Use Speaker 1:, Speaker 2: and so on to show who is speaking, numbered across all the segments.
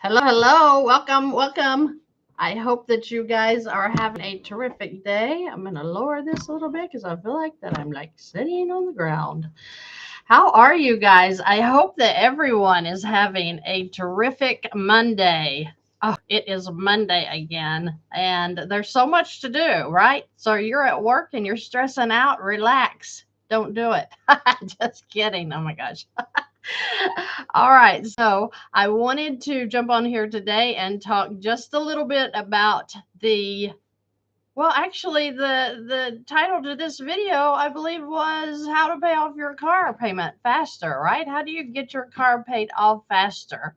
Speaker 1: Hello. Welcome. I hope that you guys are having a terrific day. I'm going to lower this a little bit because I feel like that I'm like sitting on the ground. How are you guys? I hope that everyone is having a terrific Monday. Oh, it is Monday again, and there's so much to do, right? So you're at work and you're stressing out, relax. Don't do it. Just kidding. Oh my gosh. All right, so I wanted to jump on here today and talk just a little bit about actually the title to this video, I believe, was how to pay off your car payment faster, right? How do you get your car paid off faster?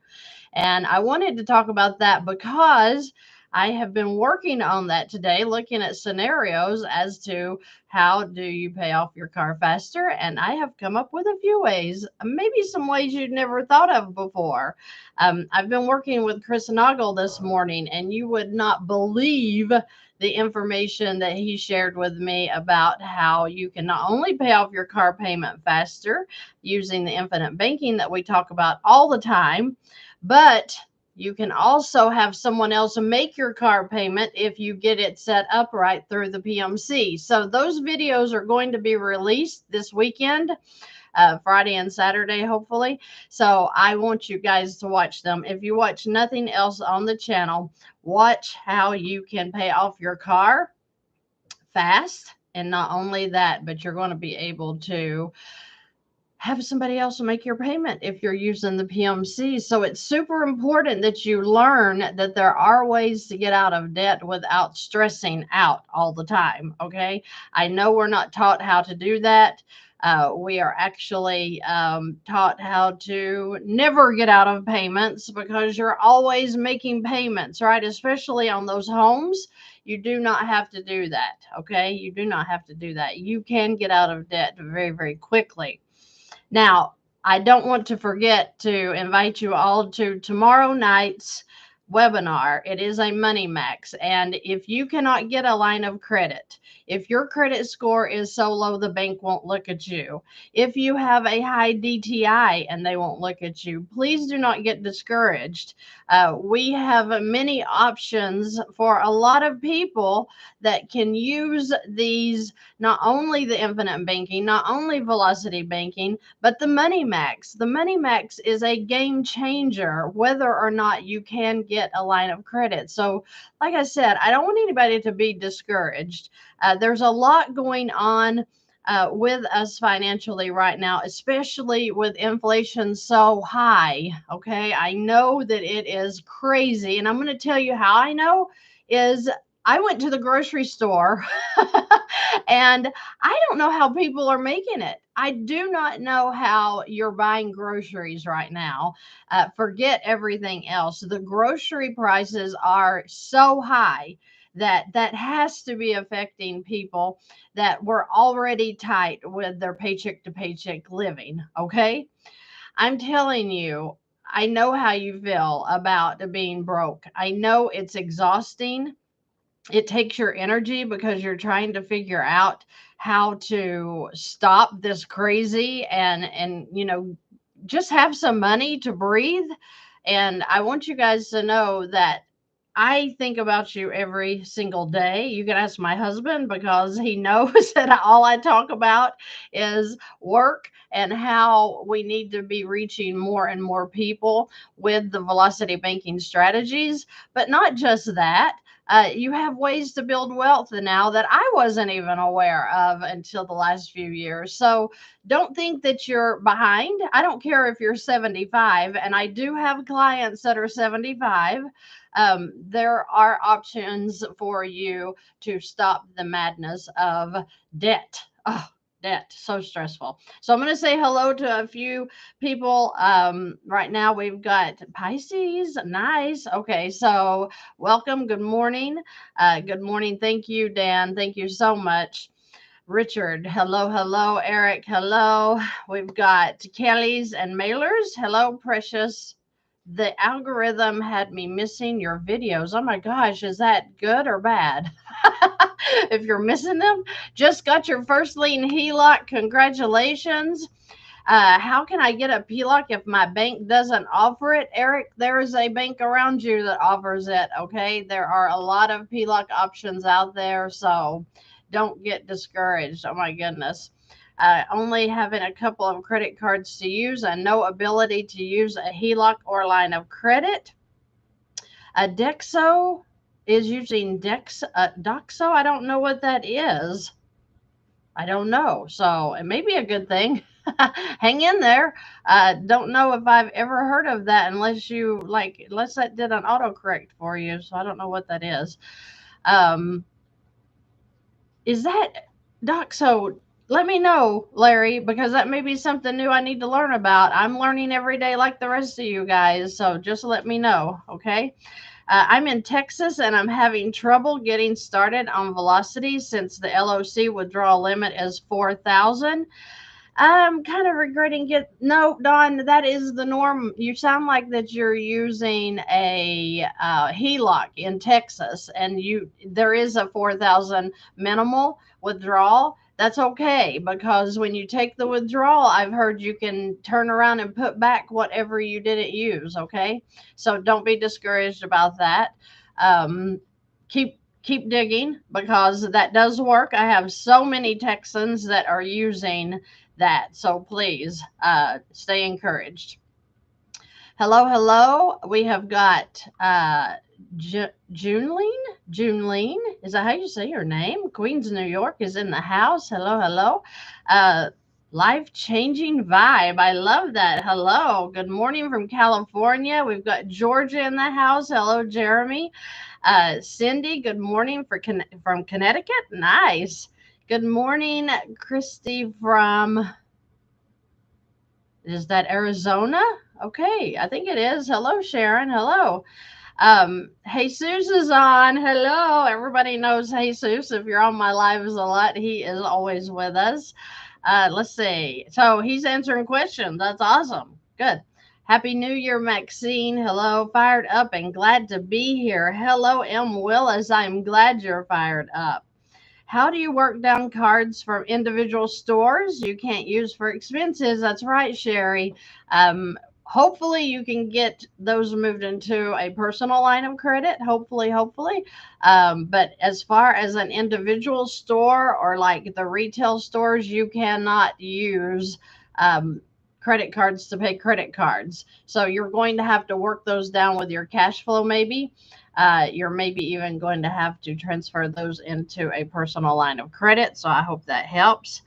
Speaker 1: And I wanted to talk about that because I have been working on that today, looking at scenarios as to how do you pay off your car faster. And I have come up with a few ways, maybe some ways you'd never thought of before. I've been working with Chris this morning, and you would not believe the information that he shared with me about how you can not only pay off your car payment faster using the infinite banking that we talk about all the time, but you can also have someone else make your car payment if you get it set up right through the PMC. So those videos are going to be released this weekend, Friday and Saturday, hopefully. So I want you guys to watch them. If you watch nothing else on the channel, watch how you can pay off your car fast. And not only that, but you're going to be able to have somebody else make your payment if you're using the PMC. So it's super important that you learn that there are ways to get out of debt without stressing out all the time. Okay. I know we're not taught how to do that. We are actually taught how to never get out of payments because you're always making payments, right? Especially on those homes. You do not have to do that. Okay. You do not have to do that. You can get out of debt very, very quickly. Now, I don't want to forget to invite you all to tomorrow night's webinar. It is a Money Max. And if you cannot get a line of credit, if your credit score is so low the bank won't look at you, if you have a high DTI and they won't look at you, please do not get discouraged. We have many options for a lot of people that can use these, not only the infinite banking, not only velocity banking, but the Money Max. The Money Max is a game changer, whether or not you can get a line of credit. So, like I said, I don't want anybody to be discouraged. There's a lot going on with us financially right now, especially with inflation so high. Okay, I know that it is crazy, and I'm going to tell you how I know is I went to the grocery store and I don't know how people are making it. I do not know how you're buying groceries right now. Forget everything else. The grocery prices are so high that has to be affecting people that were already tight with their paycheck to paycheck living. Okay. I'm telling you, I know how you feel about being broke. I know it's exhausting. It takes your energy because you're trying to figure out how to stop this crazy and just have some money to breathe. And I want you guys to know that I think about you every single day. You can ask my husband because he knows that all I talk about is work and how we need to be reaching more and more people with the velocity banking strategies. But not just that. You have ways to build wealth now that I wasn't even aware of until the last few years. So don't think that you're behind. I don't care if you're 75, and I do have clients that are 75. There are options for you to stop the madness of debt. Oh, debt, so stressful. So I'm going to say hello to a few people. Right now we've got Pisces. Nice. Okay, so welcome. Good morning. Good morning. Thank you, Dan. Thank you so much. Richard, hello. Eric, hello. We've got Kelly's and Mailers. Hello, precious. The algorithm had me missing your videos. Oh my gosh, is that good or bad? If you're missing them, just got your first lien HELOC. Congratulations. How can I get a PLOC if my bank doesn't offer it? Eric, there is a bank around you that offers it. Okay. There are a lot of PLOC options out there. So don't get discouraged. Oh my goodness. Only having a couple of credit cards to use and no ability to use a HELOC or line of credit. Dexo is using Doxo. I don't know what that is. I don't know. So it may be a good thing. Hang in there. Don't know if I've ever heard of that unless that did an autocorrect for you. So I don't know what that is. Um, is that Doxo? Let me know, Larry, because that may be something new I need to learn about. I'm learning every day like the rest of you guys. So just let me know. Okay. I'm in Texas and I'm having trouble getting started on Velocity since the LOC withdrawal limit is 4,000. I'm kind of regretting no, Don, that is the norm. You sound like that you're using a HELOC in Texas and there is a 4,000 minimal withdrawal. That's okay because when you take the withdrawal, I've heard you can turn around and put back whatever you didn't use. Okay. So don't be discouraged about that. Um, keep digging because that does work. I have so many Texans that are using that. So please stay encouraged. Hello, hello. We have got Juneline. Juneline, is that how you say your name? Queens, New York is in the house. Hello, hello. Life-changing vibe. I love that. Hello. Good morning from California. We've got Georgia in the house. Hello, Jeremy. Cindy, good morning from Connecticut. Nice. Good morning, Christy is that Arizona? Okay, I think it is. Hello, Sharon. Hello. Jesus is on. Hello. Everybody knows Jesus. If you're on my lives a lot, he is always with us. Let's see. So he's answering questions. That's awesome. Good. Happy New Year, Maxine. Hello. Fired up and glad to be here. Hello, M. Willis. I'm glad you're fired up. How do you work down cards from individual stores you can't use for expenses? That's right, Sherry. Hopefully you can get those moved into a personal line of credit. Hopefully. But as far as an individual store or like the retail stores, you cannot use credit cards to pay credit cards. So you're going to have to work those down with your cash flow maybe. You're maybe even going to have to transfer those into a personal line of credit. So I hope that helps.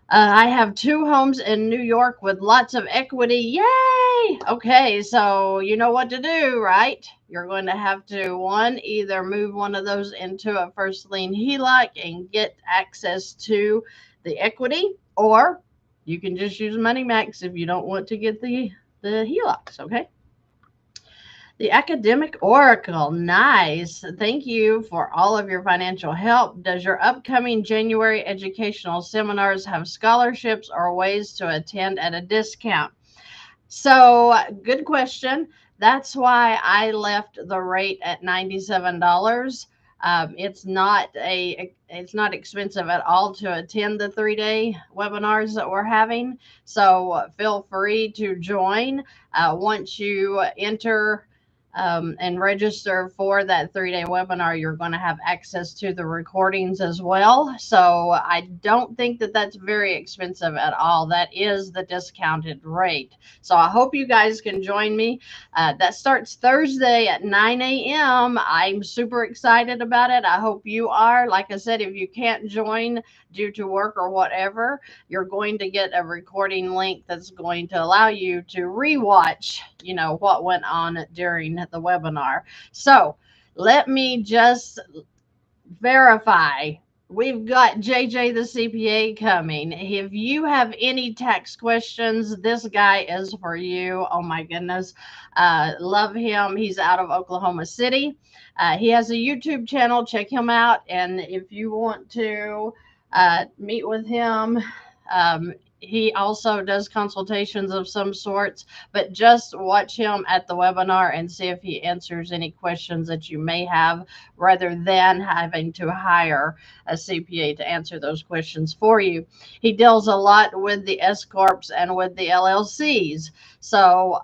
Speaker 1: I have 2 homes in New York with lots of equity. Yay! Okay, so you know what to do, right? You're going to have to, either move one of those into a first lien HELOC and get access to the equity, or you can just use Money Max if you don't want to get the HELOCs, okay? The Academic Oracle. Nice. Thank you for all of your financial help. Does your upcoming January educational seminars have scholarships or ways to attend at a discount? So, good question. That's why I left the rate at $97. It's not expensive at all to attend the 3-day webinars that we're having. So feel free to join once you enter and register for that 3-day webinar. You're going to have access to the recordings as well. So I don't think that that's very expensive at all. That is the discounted rate. So I hope you guys can join me. That starts Thursday at 9 a.m. I'm super excited about it. I hope you are. Like I said, if you can't join due to work or whatever, you're going to get a recording link that's going to allow you to rewatch, what went on during the webinar. So let me just verify. We've got JJ the CPA coming. If you have any tax questions, this guy is for you. Oh my goodness. Love him. He's out of Oklahoma City. He has a YouTube channel. Check him out. And if you want to meet with him, he also does consultations of some sorts, but just watch him at the webinar and see if he answers any questions that you may have rather than having to hire a CPA to answer those questions for you. He deals a lot with the S Corps and with the LLCs. So,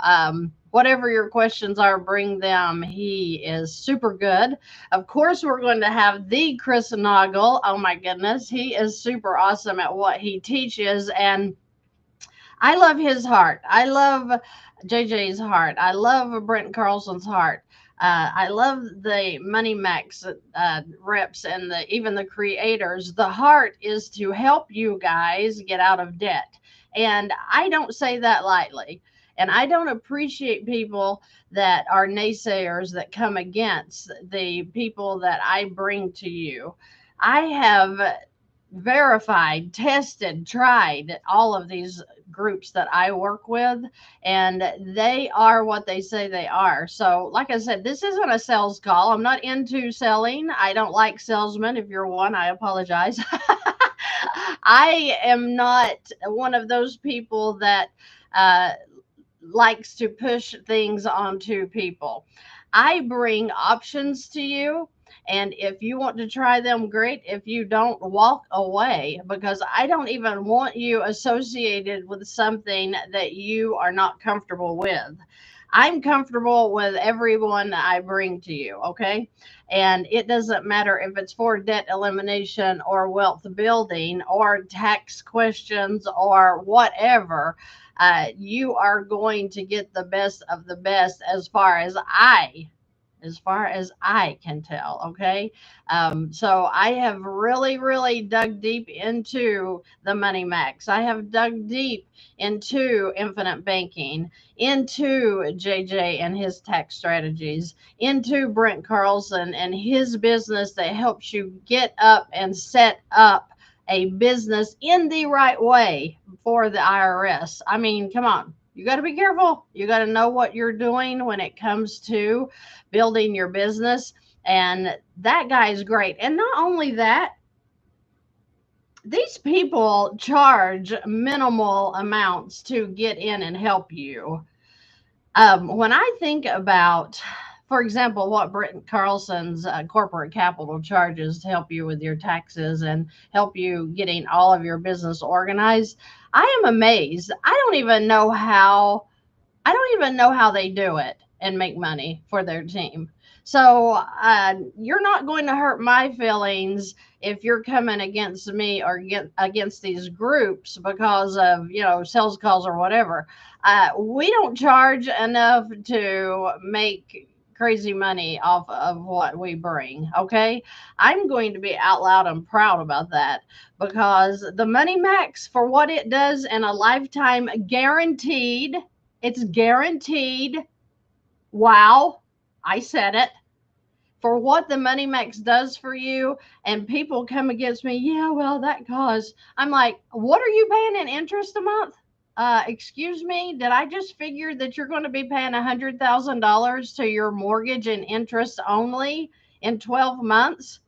Speaker 1: whatever your questions are, bring them. He is super good. Of course, we're going to have the Chris Noggle. Oh my goodness, he is super awesome at what he teaches, and I love his heart. I love JJ's heart. I love Brent Carlson's heart. I love the Money Max reps and even the creators. The heart is to help you guys get out of debt. And I don't say that lightly. And I don't appreciate people that are naysayers that come against the people that I bring to you. I have verified, tested, tried all of these groups that I work with, and they are what they say they are. So, like I said, this isn't a sales call. I'm not into selling. I don't like salesmen. If you're one, I apologize. I am not one of those people that uh, likes to push things onto people. I bring options to you. And if you want to try them, great. If you don't, walk away, because I don't even want you associated with something that you are not comfortable with. I'm comfortable with everyone I bring to you, okay? And it doesn't matter if it's for debt elimination or wealth building or tax questions or whatever. You are going to get the best of the best as far as I can tell. Okay. So I have really, really dug deep into the Money Max. I have dug deep into infinite banking, into JJ and his tax strategies, into Brent Carlson and his business that helps you get up and set up a business in the right way for the IRS. I mean, come on. You got to be careful. You got to know what you're doing when it comes to building your business. And that guy is great. And not only that, these people charge minimal amounts to get in and help you. When I think about, for example, what Brent Carlson's corporate capital charges to help you with your taxes and help you getting all of your business organized, I am amazed. I don't even know how they do it and make money for their team. So you're not going to hurt my feelings if you're coming against me or against these groups because of sales calls or whatever. We don't charge enough to make crazy money off of what we bring. Okay, I'm going to be out loud and proud about that because the Money Max, for what it does in a lifetime, guaranteed. It's guaranteed. Wow, I said it. For what the Money Max does for you, and people come against me, yeah, well, that costs. I'm like, what are you paying in interest a month? Excuse me, did I just figure that you're going to be paying $100,000 to your mortgage and interest only in 12 months?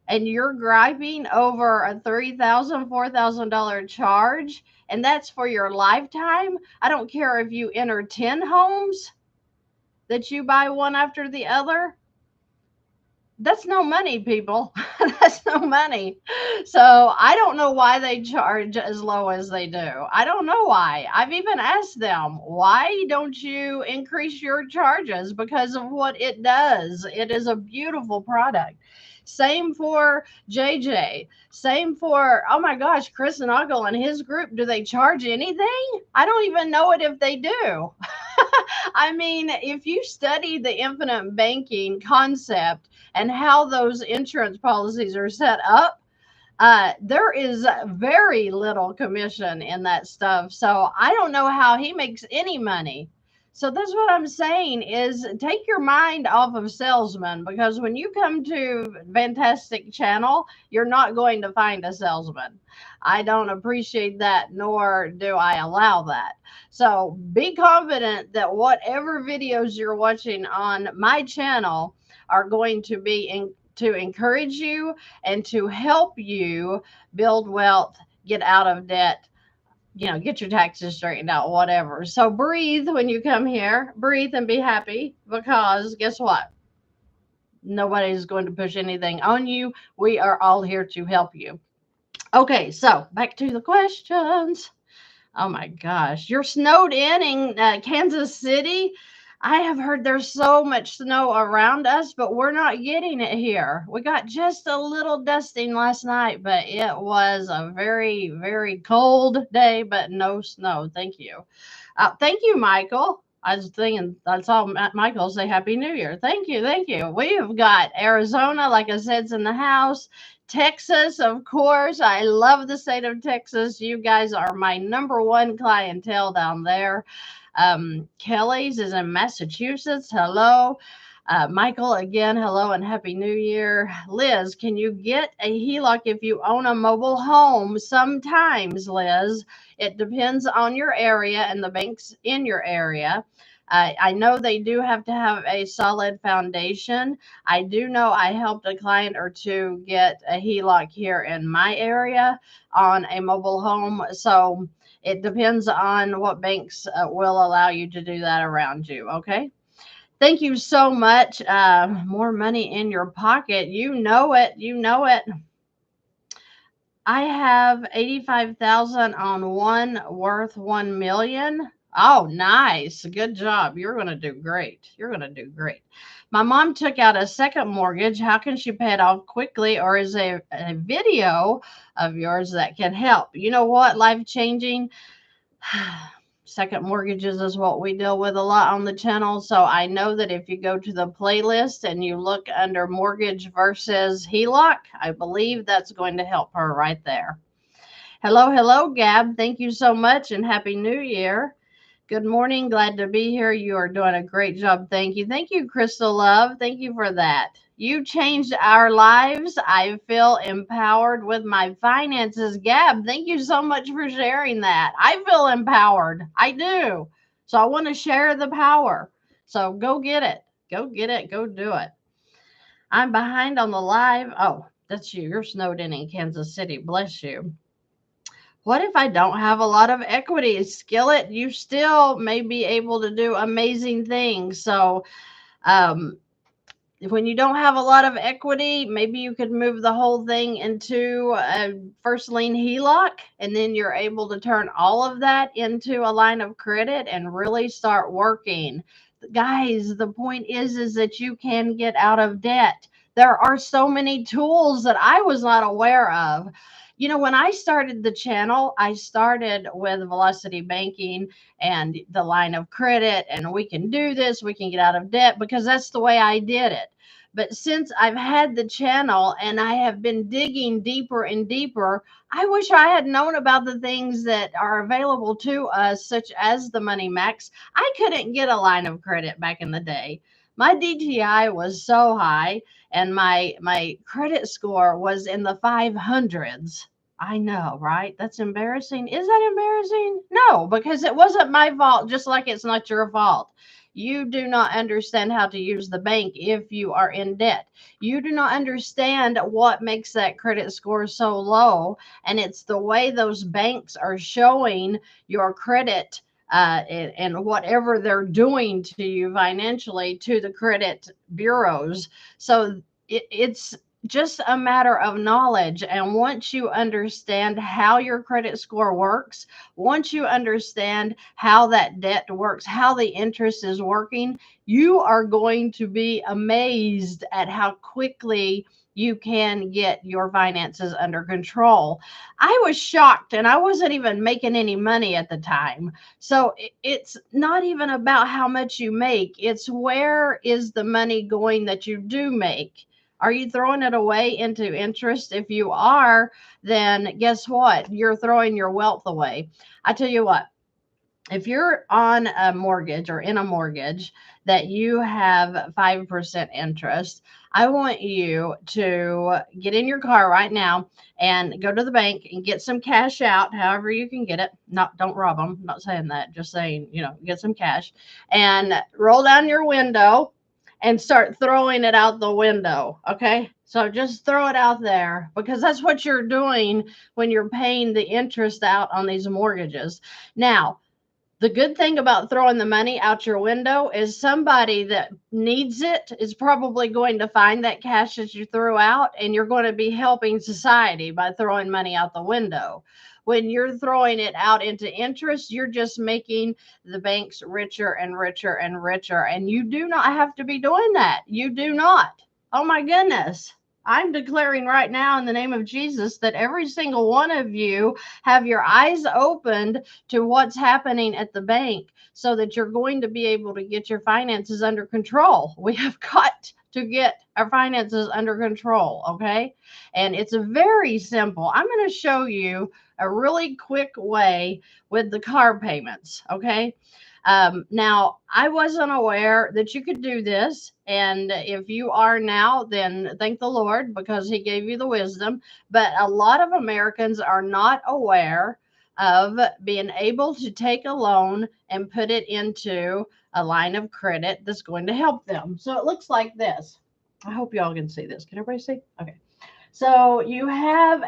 Speaker 1: And you're griping over a $3,000, $4,000 charge, and that's for your lifetime. I don't care if you enter 10 homes that you buy one after the other. That's no money, people. That's no money. So I don't know why they charge as low as they do. I don't know why. I've even asked them, why don't you increase your charges? Because of what it does. It is a beautiful product. Same for JJ. Same for, oh my gosh, Chris and Oggle and his group. Do they charge anything? I don't even know it if they do. I mean, if you study the infinite banking concept and how those insurance policies are set up, there is very little commission in that stuff. So I don't know how he makes any money. So that's what I'm saying is take your mind off of salesmen, because when you come to Fantastic Channel, you're not going to find a salesman. I don't appreciate that, nor do I allow that. So be confident that whatever videos you're watching on my channel are going to be to encourage you and to help you build wealth, get out of debt, get your taxes straightened out, whatever. So breathe when you come here. Breathe and be happy because guess what? Nobody's going to push anything on you. We are all here to help you. Okay, so back to the questions. Oh my gosh, you're snowed in Kansas City. I have heard there's so much snow around us, but we're not getting it here. We got just a little dusting last night, but it was a very, very cold day, but no snow. Thank you. Thank you, Michael. I was thinking, I saw Michael say Happy New Year. Thank you. Thank you. We have got Arizona, like I said, is in the house. Texas, of course. I love the state of Texas. You guys are my number one clientele down there. Kelly's is in Massachusetts. Hello. Michael, again, hello and Happy New Year. Liz, can you get a HELOC if you own a mobile home? Sometimes, Liz. It depends on your area and the banks in your area. I know they do have to have a solid foundation. I do know I helped a client or two get a HELOC here in my area on a mobile home. So it depends on what banks will allow you to do that around you. Okay. Thank you so much. More money in your pocket. You know it. You know it. I have 85,000 on one worth 1 million. Oh, nice. Good job. You're going to do great. You're going to do great. My mom took out a second mortgage. How can she pay it off quickly? Or is a video of yours that can help? You know what? Life changing. Second mortgages is what we deal with a lot on the channel. So I know that if you go to the playlist and you look under mortgage versus HELOC, I believe that's going to help her right there. Hello, hello, Gab. Thank you so much and Happy New Year. Good morning. Glad to be here. You are doing a great job. Thank you. Thank you, Crystal Love. Thank you for that. You changed our lives. I feel empowered with my finances. Gab, thank you so much for sharing that. I feel empowered. I do. So I want to share the power. So go get it. Go get it. Go do it. I'm behind on the live. Oh, that's you. You're snowed in Kansas City. Bless you. What if I don't have a lot of equity? Skillet, you still may be able to do amazing things. So, when you don't have a lot of equity, maybe you could move the whole thing into a first lien HELOC, and then you're able to turn all of that into a line of credit and really start working. Guys, the point is that you can get out of debt. There are so many tools that I was not aware of. When I started the channel, I started with velocity banking and the line of credit, and we can do this, we can get out of debt because that's the way I did it. But since I've had the channel and I have been digging deeper and deeper, I wish I had known about the things that are available to us, such as the Money Max. I couldn't get a line of credit back in the day. My DTI was so high and my credit score was in the 500s. I know, right? That's embarrassing. Is that embarrassing? No, because it wasn't my fault, just like it's not your fault. You do not understand how to use the bank if you are in debt. You do not understand what makes that credit score so low. And it's the way those banks are showing your credit and whatever they're doing to you financially to the credit bureaus. So it's just a matter of knowledge. And once you understand how your credit score works, once you understand how that debt works, how the interest is working, you are going to be amazed at how quickly you can get your finances under control. I was shocked and I wasn't even making any money at the time. So it's not even about how much you make. It's where is the money going that you do make? Are you throwing it away into interest? If you are, then guess what? You're throwing your wealth away. I tell you what, if you're on a mortgage or in a mortgage that you have 5% interest, I want you to get in your car right now and go to the bank and get some cash out, however you can get it. Don't rob them. I'm not saying that, just saying, get some cash and roll down your window and start throwing it out the window. Okay. So just throw it out there because that's what you're doing when you're paying the interest out on these mortgages. Now, the good thing about throwing the money out your window is somebody that needs it is probably going to find that cash that you threw out, and you're going to be helping society by throwing money out the window. When you're throwing it out into interest, you're just making the banks richer and richer and richer. And you do not have to be doing that. You do not. Oh my goodness. I'm declaring right now in the name of Jesus that every single one of you have your eyes opened to what's happening at the bank so that you're going to be able to get your finances under control. We have got to get our finances under control, okay? And it's very simple. I'm going to show you a really quick way with the car payments, okay? Now, I wasn't aware that you could do this. And if you are now, then thank the Lord because He gave you the wisdom. But a lot of Americans are not aware of being able to take a loan and put it into a line of credit that's going to help them. So it looks like this. I hope y'all can see this. Can everybody see? Okay. So you have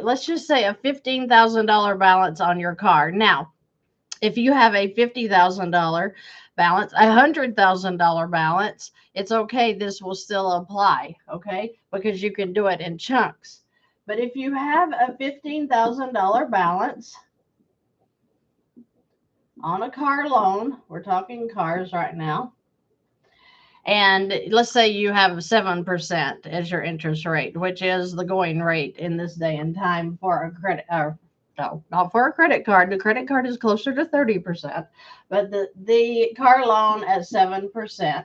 Speaker 1: let's just say a $15,000 balance on your car. Now, if you have a $50,000 balance, a $100,000 balance, it's okay. This will still apply, okay? Because you can do it in chunks. But if you have a $15,000 balance on a car loan, we're talking cars right now, and let's say you have 7% as your interest rate, which is the going rate in this day and time for a credit, no, not for a credit card. The credit card is closer to 30%, but the car loan at 7%.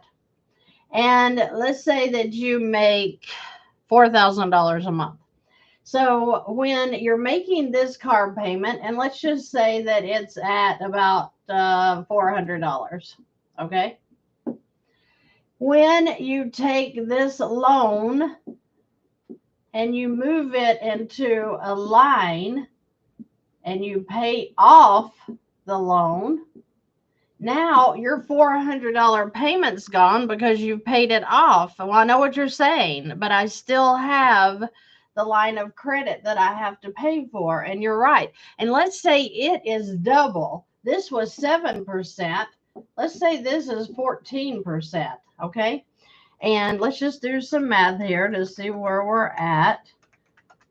Speaker 1: And let's say that you make $4,000 a month. So when you're making this car payment, and let's just say that it's at about $400, okay? When you take this loan and you move it into a line and you pay off the loan, now your $400 payment's gone because you've paid it off. Well, I know what you're saying, but I still have the line of credit that I have to pay for. And you're right. And let's say it is double. This was 7%. Let's say this is 14%. Okay. And let's just do some math here to see where we're at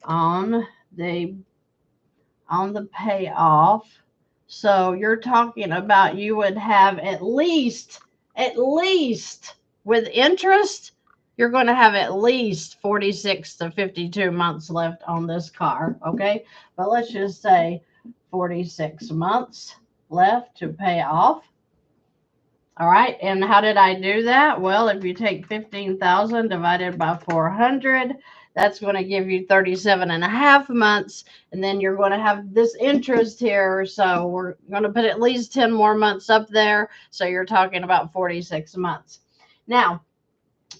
Speaker 1: on the payoff. So you're talking about you would have at least with interest, you're going to have at least 46 to 52 months left on this car. Okay. But let's just say 46 months left to pay off. All right. And how did I do that? Well, if you take 15,000 divided by 400, that's going to give you 37 and a half months. And then you're going to have this interest here. So we're going to put at least 10 more months up there. So you're talking about 46 months. Now,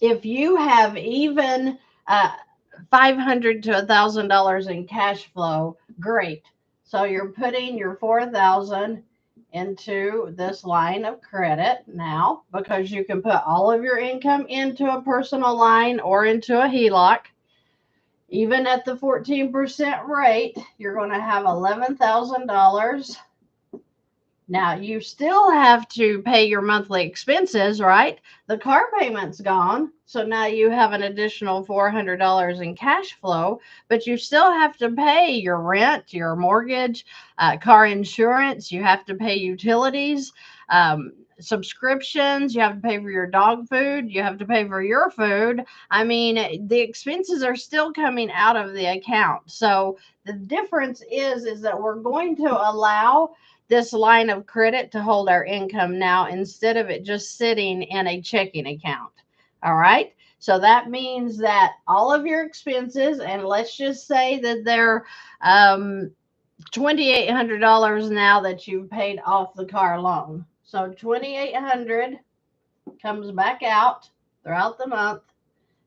Speaker 1: if you have even $500 to $1,000 in cash flow, great. So you're putting your 4,000 into this line of credit now, because you can put all of your income into a personal line or into a HELOC. Even at the 14% rate, you're going to have $11,000. Now, you still have to pay your monthly expenses, right? The car payment's gone. So now you have an additional $400 in cash flow, but you still have to pay your rent, your mortgage, car insurance. You have to pay utilities, subscriptions. You have to pay for your dog food. You have to pay for your food. I mean, the expenses are still coming out of the account. So the difference is that we're going to allow this line of credit to hold our income now instead of it just sitting in a checking account. All right. So that means that all of your expenses, and let's just say that they're $2,800 now that you've paid off the car loan. So $2,800 comes back out throughout the month.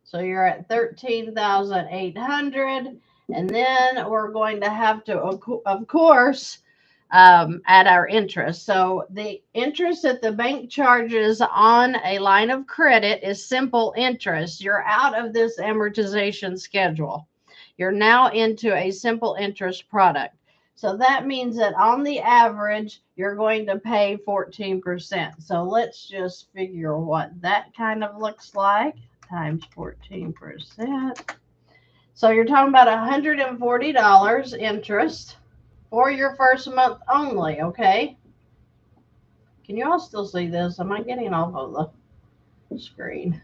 Speaker 1: So you're at $13,800. And then we're going to have to, of course, at our interest. So the interest that the bank charges on a line of credit is simple interest. You're out of this amortization schedule. You're now into a simple interest product. So that means that on the average, you're going to pay 14%. So let's just figure what that kind of looks like times 14%. So you're talking about $140 interest for your first month only, okay? Can you all still see this? Am I getting off of the screen?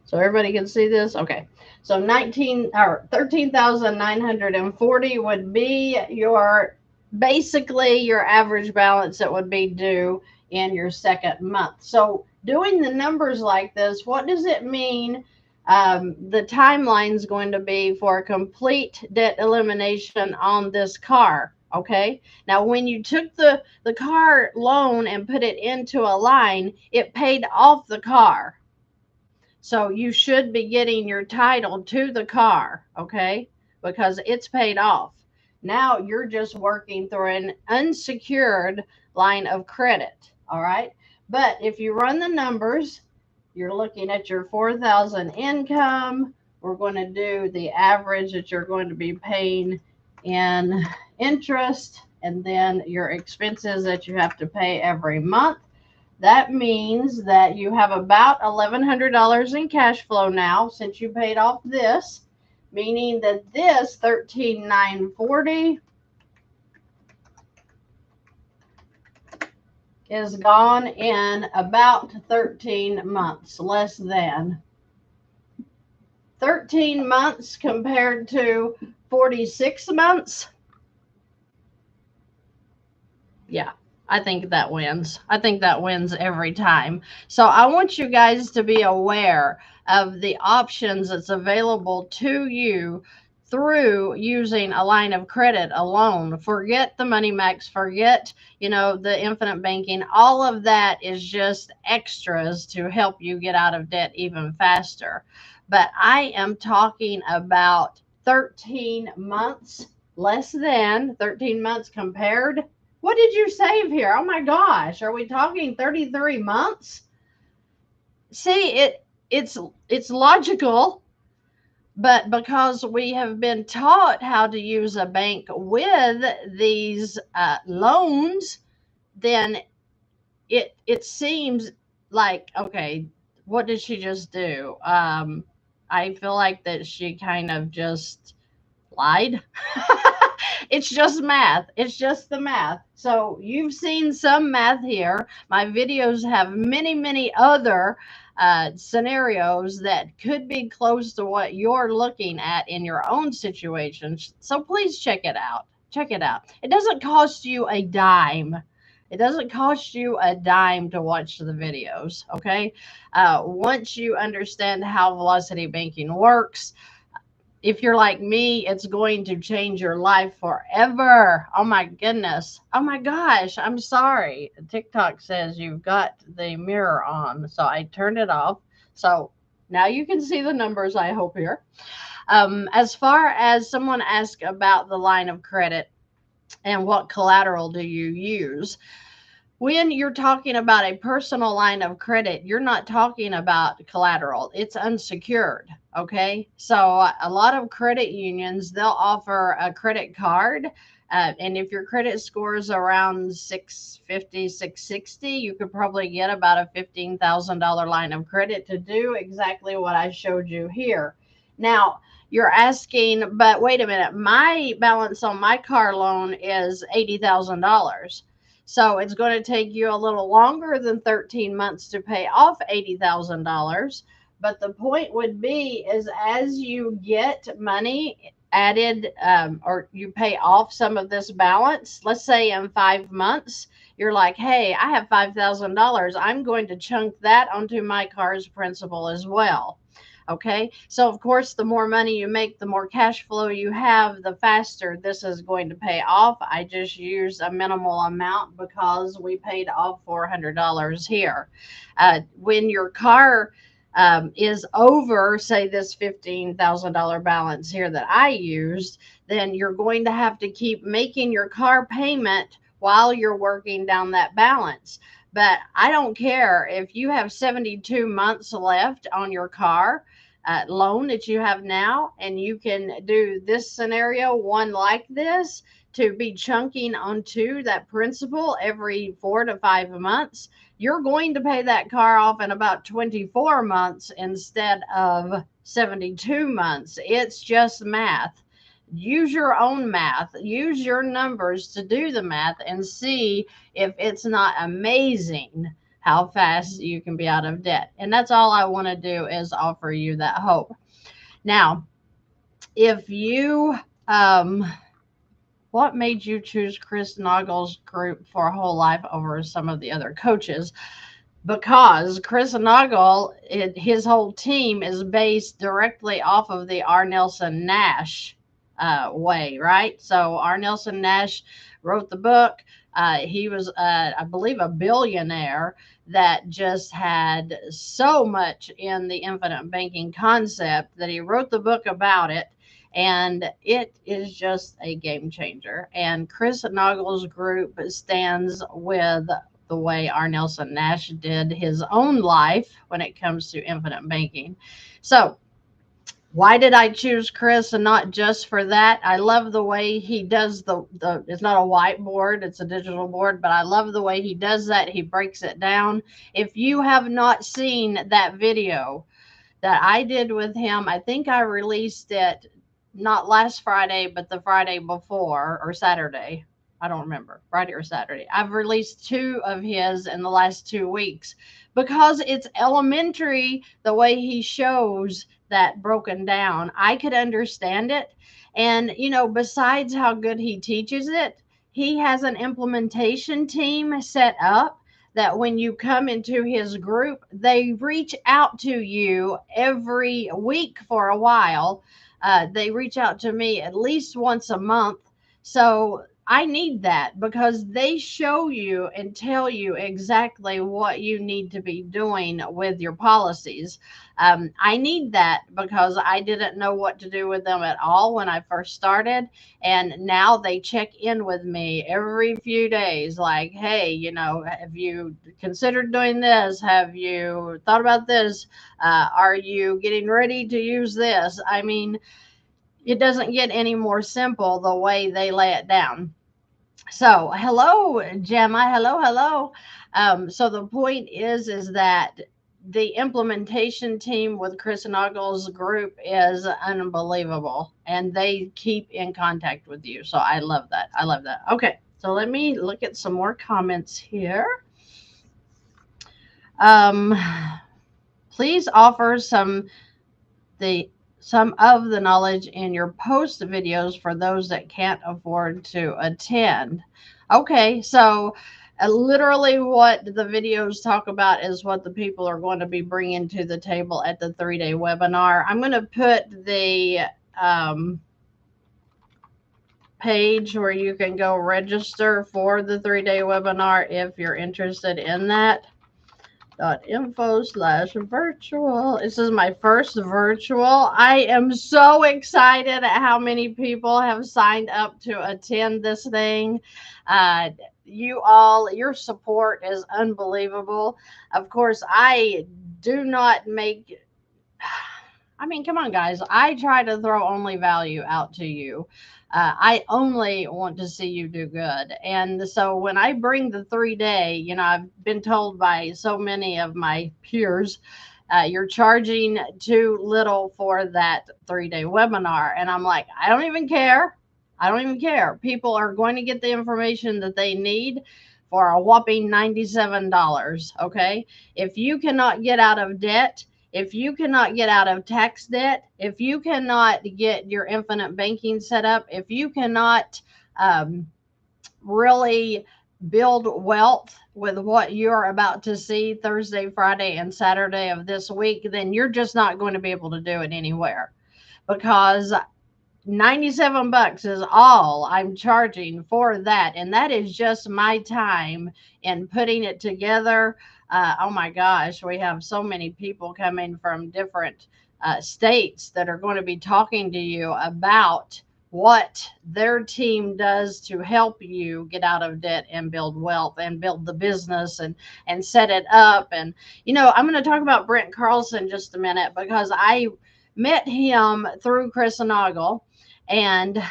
Speaker 1: So everybody can see this? Okay. So 13,940 would be your basically your average balance that would be due in your second month. So doing the numbers like this, what does it mean? The timeline is going to be for complete debt elimination on this car. Okay. Now, when you took the car loan and put it into a line, it paid off the car. So you should be getting your title to the car, okay? Because it's paid off. Now you're just working through an unsecured line of credit, all right? But if you run the numbers, you're looking at your 4,000 income. We're going to do the average that you're going to be paying in interest, and then your expenses that you have to pay every month. That means that you have about $1,100 in cash flow now since you paid off this, meaning that this 13,940 is gone in about 13 months, less than 13 months compared to 46 months. Yeah. I think that wins. I think that wins every time. So I want you guys to be aware of the options that's available to you through using a line of credit alone. Forget the Money Max, forget, the infinite banking. All of that is just extras to help you get out of debt even faster. But I am talking about 13 months, less than 13 months compared. What did you save here? Oh my gosh. Are we talking 33 months? See, it's logical, but because we have been taught how to use a bank with these loans, then it seems like, okay, what did she just do? I feel like that she kind of just lied. It's just math. It's just the math. So you've seen some math here. My videos have many, many other scenarios that could be close to what you're looking at in your own situation. So please check it out. Check it out. It doesn't cost you a dime. It doesn't cost you a dime to watch the videos, okay? Once you understand how velocity banking works, if you're like me, it's going to change your life forever. Oh my goodness. Oh my gosh. I'm sorry. TikTok says you've got the mirror on. So I turned it off. So now you can see the numbers, I hope, here. As far as someone asked about the line of credit and what collateral do you use, when you're talking about a personal line of credit, you're not talking about collateral. It's unsecured. Okay. So a lot of credit unions, they'll offer a credit card. And if your credit score is around 650, 660, you could probably get about a $15,000 line of credit to do exactly what I showed you here. Now, you're asking, but wait a minute, my balance on my car loan is $80,000. So it's going to take you a little longer than 13 months to pay off $80,000. But the point would be is as you get money added or you pay off some of this balance, let's say in 5 months, you're like, hey, I have $5,000. I'm going to chunk that onto my car's principal as well. Okay, so of course, the more money you make, the more cash flow you have, the faster this is going to pay off. I just used a minimal amount because we paid off $400 here. When your car is over, say, this $15,000 balance here that I used, then you're going to have to keep making your car payment while you're working down that balance. But I don't care if you have 72 months left on your car loan that you have now, and you can do this scenario, one like this, to be chunking onto that principal every 4 to 5 months. You're going to pay that car off in about 24 months instead of 72 months. It's just math. Use your own math, use your numbers to do the math and see if it's not amazing how fast you can be out of debt. And that's all I want to do, is offer you that hope. Now, if you, what made you choose Chris Nagel's group for whole life over some of the other coaches? Because Chris Nagel, his whole team is based directly off of the R. Nelson Nash way, right? So R. Nelson Nash wrote the book. He was, I believe, a billionaire that just had so much in the infinite banking concept that he wrote the book about it. And it is just a game changer. And Chris Nagel's group stands with the way R. Nelson Nash did his own life when it comes to infinite banking. So, why did I choose Chris, and not just for that? I love the way he does the it's not a whiteboard, it's a digital board, but I love the way he does that. He breaks it down. If you have not seen that video that I did with him, I think I released it not last Friday, but the Friday before, or Saturday. I don't remember, Friday or Saturday. I've released 2 of his in the last 2 weeks because it's elementary the way he shows that broken down. I could understand it. And, besides how good he teaches it, he has an implementation team set up that when you come into his group, they reach out to you every week for a while. They reach out to me at least once a month. So I need that because they show you and tell you exactly what you need to be doing with your policies. I need that because I didn't know what to do with them at all when I first started. And now they check in with me every few days like, hey, have you considered doing this? Have you thought about this? Are you getting ready to use this? I mean, it doesn't get any more simple the way they lay it down. So, hello, Gemma. Hello. So the point is that the implementation team with Chris Nagel's group is unbelievable, and they keep in contact with you. So I love that. Okay, so let me look at some more comments here. Please offer some of the knowledge in your post videos for those that can't afford to attend. Okay, so literally what the videos talk about is what the people are going to be bringing to the table at the 3-day webinar. I'm going to put the page where you can go register for the 3-day webinar if you're interested in that. .info/virtual. This is my first virtual. I am so excited at how many people have signed up to attend this thing. Your support is unbelievable. Of course, I do not make, come on, guys. I try to throw only value out to you. I only want to see you do good. And so when I bring the 3-day, I've been told by so many of my peers, you're charging too little for that 3-day webinar. And I'm like, I don't even care. People are going to get the information that they need for a whopping $97. Okay. If you cannot get out of debt, if you cannot get out of tax debt, if you cannot get your infinite banking set up, if you cannot really build wealth with what you're about to see Thursday, Friday, and Saturday of this week, then you're just not going to be able to do it anywhere, because $97 is all I'm charging for that. And that is just my time in putting it together. Oh my gosh, we have so many people coming from different states that are going to be talking to you about what their team does to help you get out of debt and build wealth and build the business and set it up. And I'm going to talk about Brent Carlson just a minute, because I met him through Chris Nagle, and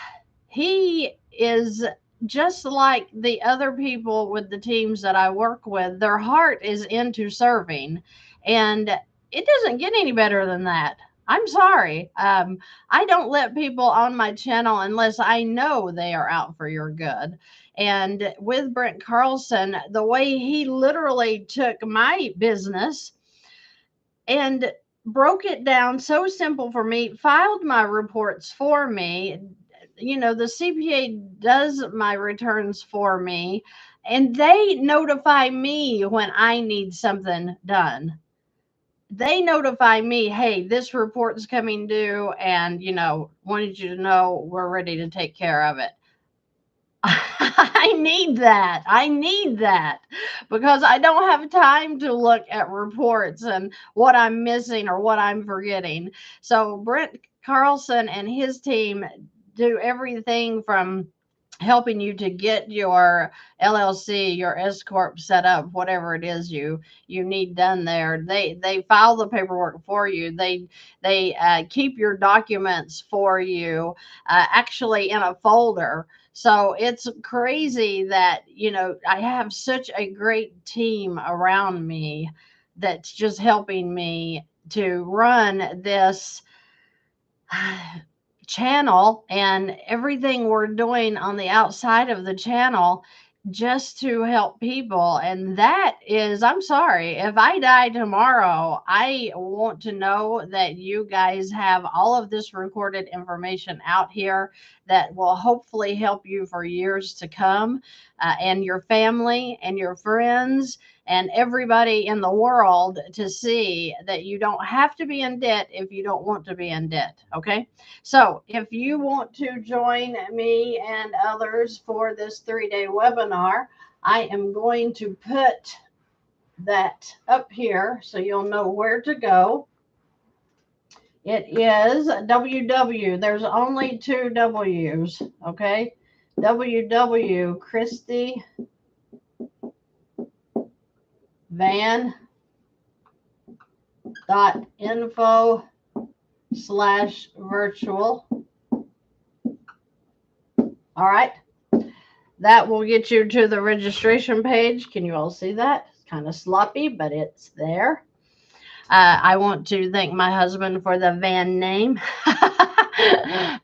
Speaker 1: he is just like the other people with the teams that I work with. Their heart is into serving, and it doesn't get any better than that. I'm sorry. I don't let people on my channel unless I know they are out for your good. And with Brent Carlson, the way he literally took my business and broke it down so simple for me, filed my reports for me. The CPA does my returns for me, and they notify me when I need something done. They notify me, hey, this report's coming due, and wanted you to know we're ready to take care of it. I need that. I need that, because I don't have time to look at reports and what I'm missing or what I'm forgetting. So Brent Carlson and his team do everything from helping you to get your LLC, your S corp set up, whatever it is you need done there. They file the paperwork for you. They keep your documents for you, actually in a folder. So it's crazy that, I have such a great team around me that's just helping me to run this channel and everything we're doing on the outside of the channel just to help people. And that is, I'm sorry, if I die tomorrow, I want to know that you guys have all of this recorded information out here that will hopefully help you for years to come, and your family and your friends and everybody in the world, to see that you don't have to be in debt if you don't want to be in debt. Okay. So if you want to join me and others for this 3-day webinar, I am going to put that up here so you'll know where to go. It is WW. There's only 2 W's. Okay. WW Christy Vann.info/virtual. All right. That will get you to the registration page. Can you all see that? It's kind of sloppy, but it's there. I want to thank my husband for the Vann name,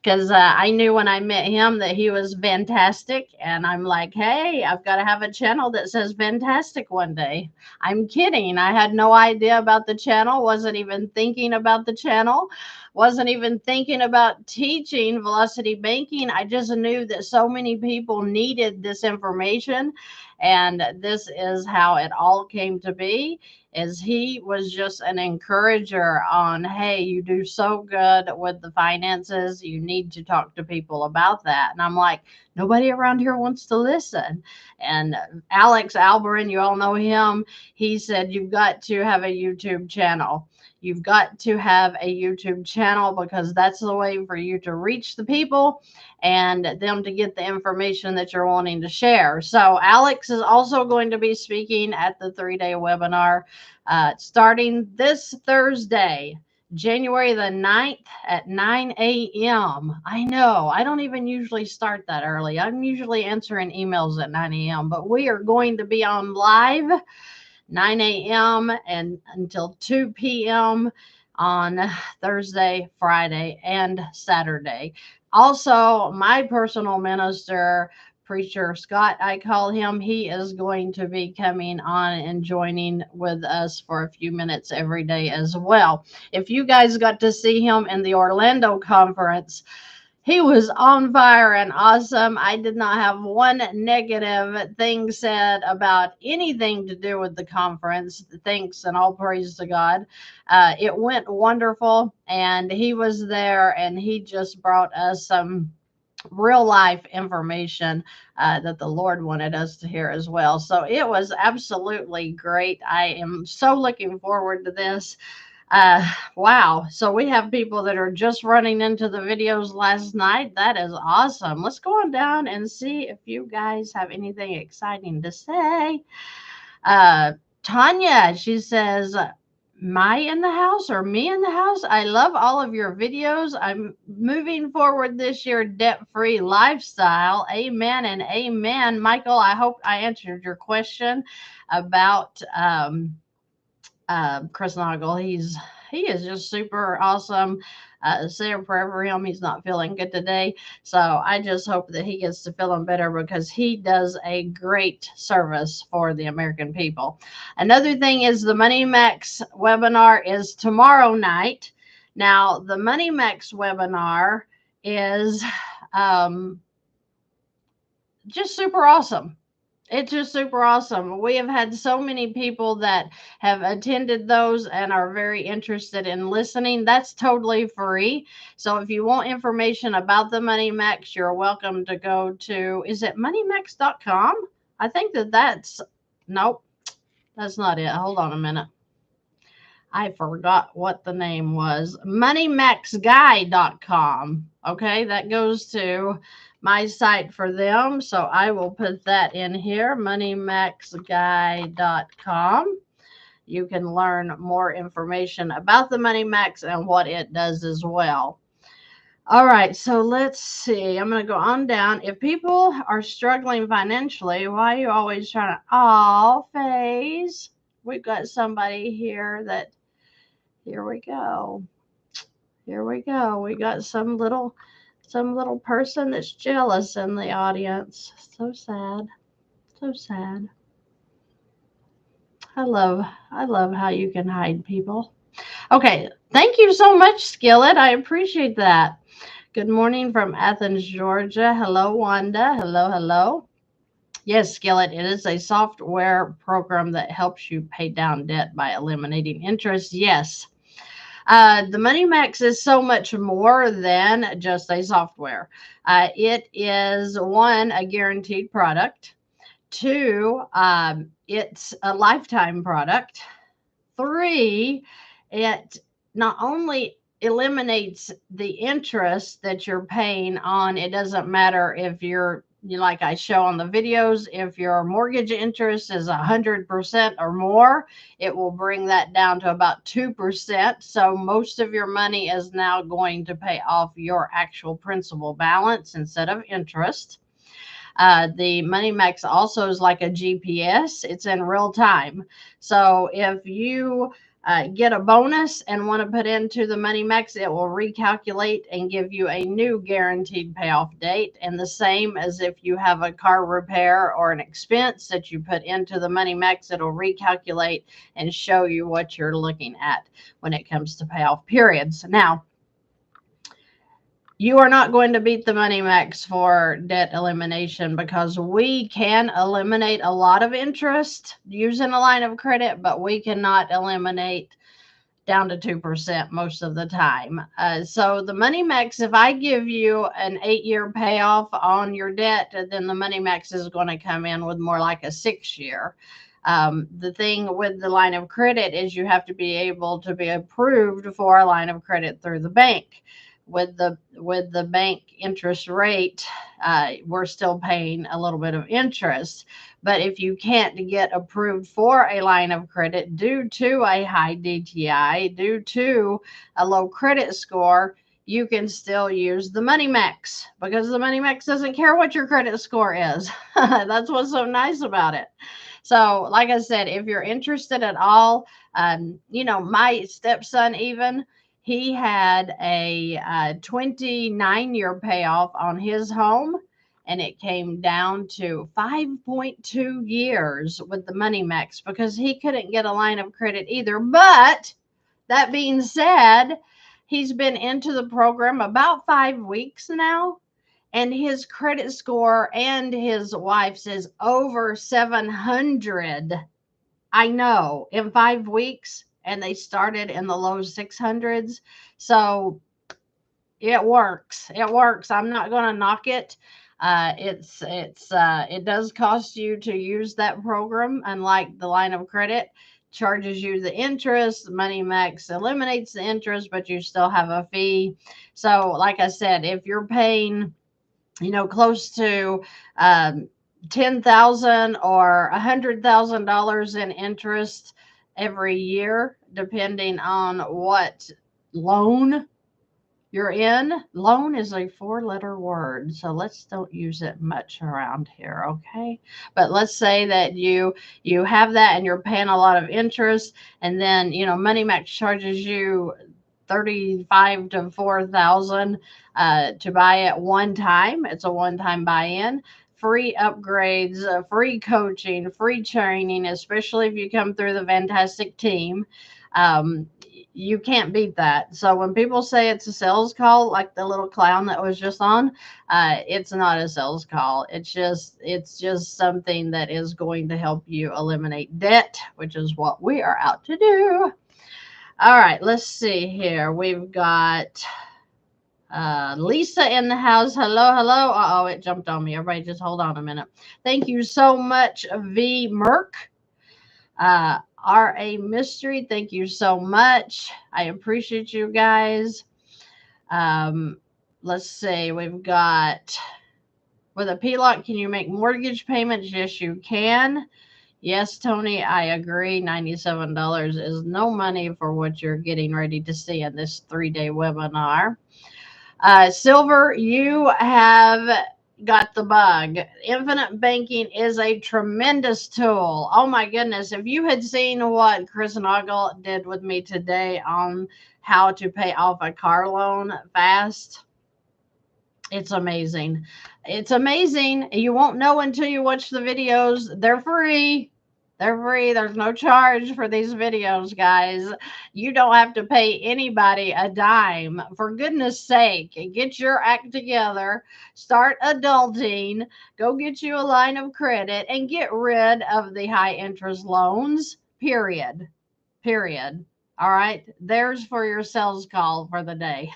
Speaker 1: because I knew when I met him that he was fantastic. And I'm like, hey, I've got to have a channel that says fantastic one day. I'm kidding. I had no idea about the channel, wasn't even thinking about the channel, wasn't even thinking about teaching velocity banking. I just knew that so many people needed this information. And this is how it all came to be, is he was just an encourager on, hey, you do so good with the finances, you need to talk to people about that. And I'm like, nobody around here wants to listen. And Alex Alberin, you all know him, he said, you've got to have a YouTube channel. You've got to have a YouTube channel, because that's the way for you to reach the people and them to get the information that you're wanting to share. So Alex is also going to be speaking at the 3-day webinar, starting this Thursday, January the 9th at 9 a.m. I know, I don't even usually start that early. I'm usually answering emails at 9 a.m., but we are going to be on live 9 a.m. and until 2 p.m. on Thursday, Friday, and Saturday. Also, my personal minister, Preacher Scott, I call him, he is going to be coming on and joining with us for a few minutes every day as well. If you guys got to see him in the Orlando conference, he was on fire and awesome. I did not have one negative thing said about anything to do with the conference. Thanks and all praise to God. It went wonderful, and he was there, and he just brought us some real life information that the Lord wanted us to hear as well. So it was absolutely great. I am so looking forward to this. Wow. So we have people that are just running into the videos last night. That is awesome. Let's go on down and see if you guys have anything exciting to say. Uh, Tanya, she says, "My in the house or me in the house? I love all of your videos. I'm moving forward this year, debt free lifestyle. Amen and amen." Michael, I hope I answered your question about Chris Noggle. He is just super awesome. Say a prayer for him. He's not feeling good today, so I just hope that he gets to feeling better because he does a great service for the American people. Another thing is the Money Max webinar is tomorrow night. Now the Money Max webinar is um, just super awesome. It's just super awesome. We have had so many people that have attended those and are very interested in listening. That's totally free. So if you want information about the Money Max, you're welcome to go to, is it moneymax.com? I think that's, nope, that's not it. Hold on a minute. I forgot what the name was. Moneymaxguy.com. Okay, that goes to my site for them. So I will put that in here, moneymaxguy.com. You can learn more information about the Money Max and what it does as well. All right, so let's see. I'm going to go on down. If people are struggling financially, why are you always trying to, oh, phase? We've got somebody here that, here we go. Here we go. We got some little person that's jealous in the audience. So sad. So sad. I love how you can hide people. Okay, thank you so much, Skillet. I appreciate that. Good morning from Athens, Georgia. Hello, Wanda. Hello, hello. Yes, Skillet, it is a software program that helps you pay down debt by eliminating interest. Yes. The Money Max is so much more than just a software. It is one, a guaranteed product. Two, it's a lifetime product. Three, it not only eliminates the interest that you're paying on, it doesn't matter if you're, like I show on the videos, if your mortgage interest is 100% or more, it will bring that down to about 2%. So most of your money is now going to pay off your actual principal balance instead of interest. The Money Max also is like a GPS. It's in real time. So if you get a bonus and want to put into the Money Max, it will recalculate and give you a new guaranteed payoff date. And the same as if you have a car repair or an expense that you put into the Money Max, it'll recalculate and show you what you're looking at when it comes to payoff periods. Now, you are not going to beat the Money Max for debt elimination because we can eliminate a lot of interest using a line of credit, but we cannot eliminate down to 2% most of the time. So the Money Max, if I give you an 8-year payoff on your debt, then the Money Max is going to come in with more like a 6-year. The thing with the line of credit is you have to be able to be approved for a line of credit through the bank. With the bank interest rate, we're still paying a little bit of interest. But if you can't get approved for a line of credit due to a high DTI, due to a low credit score, you can still use the Money Max because the Money Max doesn't care what your credit score is. That's what's so nice about it. So, like I said, if you're interested at all, my stepson even, he had a 29-year payoff on his home, and it came down to 5.2 years with the Money Max because he couldn't get a line of credit either. But that being said, he's been into the program about 5 weeks now, and his credit score and his wife's is over 700. I know, in 5 weeks, and they started in the low 600s. So It works. It works. I'm not going to knock it. It does cost you to use that program, unlike the line of credit charges you the interest. Money Max eliminates the interest, but you still have a fee. So, like I said, if you're paying, close to 10,000 or $100,000 in interest every year, depending on what loan you're in. Loan is a 4-letter word, so let's don't use it much around here, okay? But let's say that you have that and you're paying a lot of interest, and then Money Max charges you 35 to 4,000 to buy it one time. It's a one-time buy-in. Free upgrades, free coaching, free training, especially if you come through the fantastic team. Um, you can't beat that. So when people say it's a sales call, like the little clown that was just on, it's not a sales call. It's just something that is going to help you eliminate debt, which is what we are out to do. All right, let's see here. We've got Lisa in the house. Hello, hello. Uh-oh, it jumped on me. Everybody just hold on a minute. Thank you so much, V. Merck. R.A. Mystery, thank you so much. I appreciate you guys. Let's see. We've got, with a PLOC, can you make mortgage payments? Yes, you can. Yes, Tony, I agree. $97 is no money for what you're getting ready to see in this 3-day webinar. Silver, you have got the bug. Infinite banking is a tremendous tool. Oh my goodness. If you had seen what Chris Noggle did with me today on how to pay off a car loan fast, it's amazing. It's amazing. You won't know until you watch the videos. They're free. They're free. There's no charge for these videos, guys. You don't have to pay anybody a dime. For goodness sake, get your act together. Start adulting. Go get you a line of credit and get rid of the high interest loans. Period. Period. All right. There's for your sales call for the day.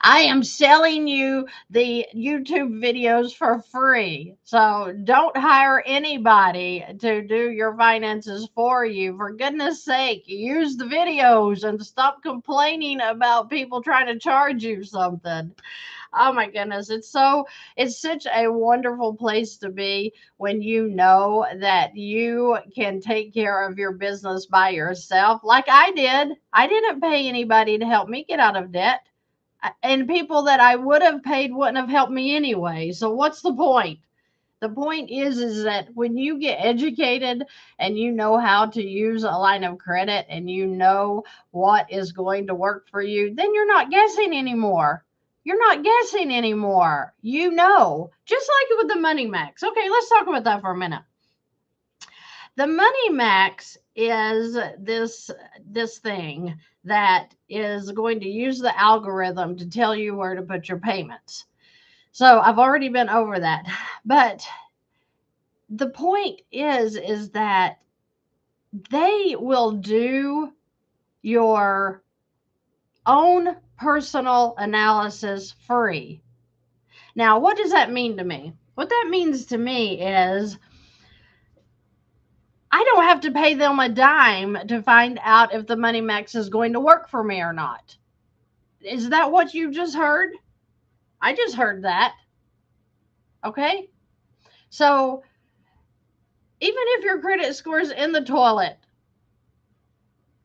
Speaker 1: I am selling you the YouTube videos for free. So don't hire anybody to do your finances for you. For goodness sake, use the videos and stop complaining about people trying to charge you something. Oh my goodness. It's such a wonderful place to be when you know that you can take care of your business by yourself. Like I did. I didn't pay anybody to help me get out of debt. And people that I would have paid wouldn't have helped me anyway. So what's the point? The point is that when you get educated and you know how to use a line of credit and you know what is going to work for you, then you're not guessing anymore. You're not guessing anymore. You know, just like with the Money Max. Okay, let's talk about that for a minute. The Money Max is this thing that is going to use the algorithm to tell you where to put your payments. So I've already been over that. But the point is that they will do your own personal analysis free. Now, what does that mean to me? What that means to me is I don't have to pay them a dime to find out if the Money Max is going to work for me or not. Is that what you just heard? I just heard that. Okay? So, even if your credit score is in the toilet,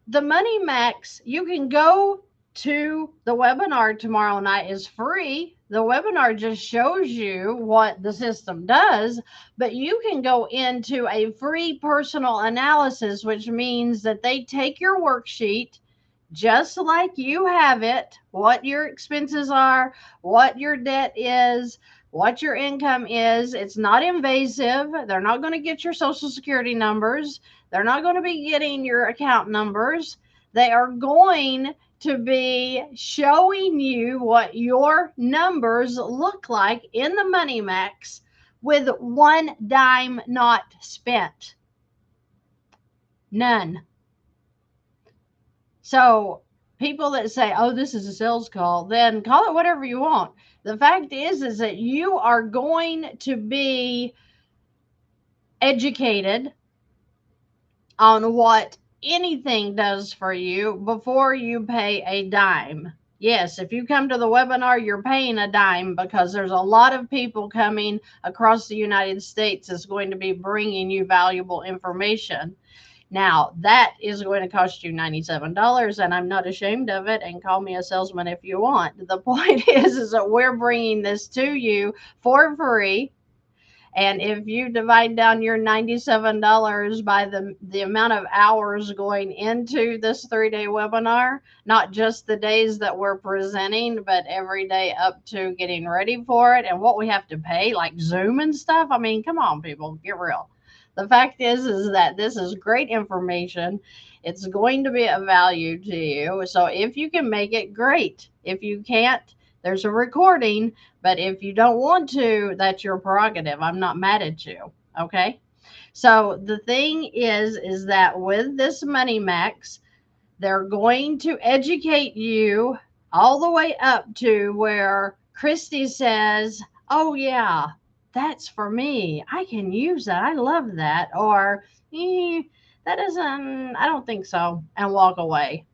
Speaker 1: the Money Max, you can go to the webinar tomorrow night, is free. The webinar just shows you what the system does, but you can go into a free personal analysis, which means that they take your worksheet just like you have it, what your expenses are, what your debt is, what your income is. It's not invasive. They're not going to get your social security numbers. They're not going to be getting your account numbers. They are going to be showing you what your numbers look like in the Money Max with one dime not spent. None. So people that say, oh, this is a sales call, then call it whatever you want. The fact is that you are going to be educated on what anything does for you before you pay a dime. Yes, if you come to the webinar, you're paying a dime because there's a lot of people coming across the United States that's going to be bringing you valuable information. Now, that is going to cost you $97, and I'm not ashamed of it, and call me a salesman if you want. The point is that we're bringing this to you for free. And if you divide down your $97 by the amount of hours going into this 3-day webinar, not just the days that we're presenting, but every day up to getting ready for it and what we have to pay, like Zoom and stuff. I mean, come on, people, get real. The fact is that this is great information. It's going to be of value to you. So if you can make it, great. If you can't, there's a recording. But if you don't want to, that's your prerogative. I'm not mad at you. Okay. So the thing is that with this Money Max, they're going to educate you all the way up to where Christy says, oh, yeah, that's for me. I can use that. I love that. Or, that isn't, I don't think so. And walk away.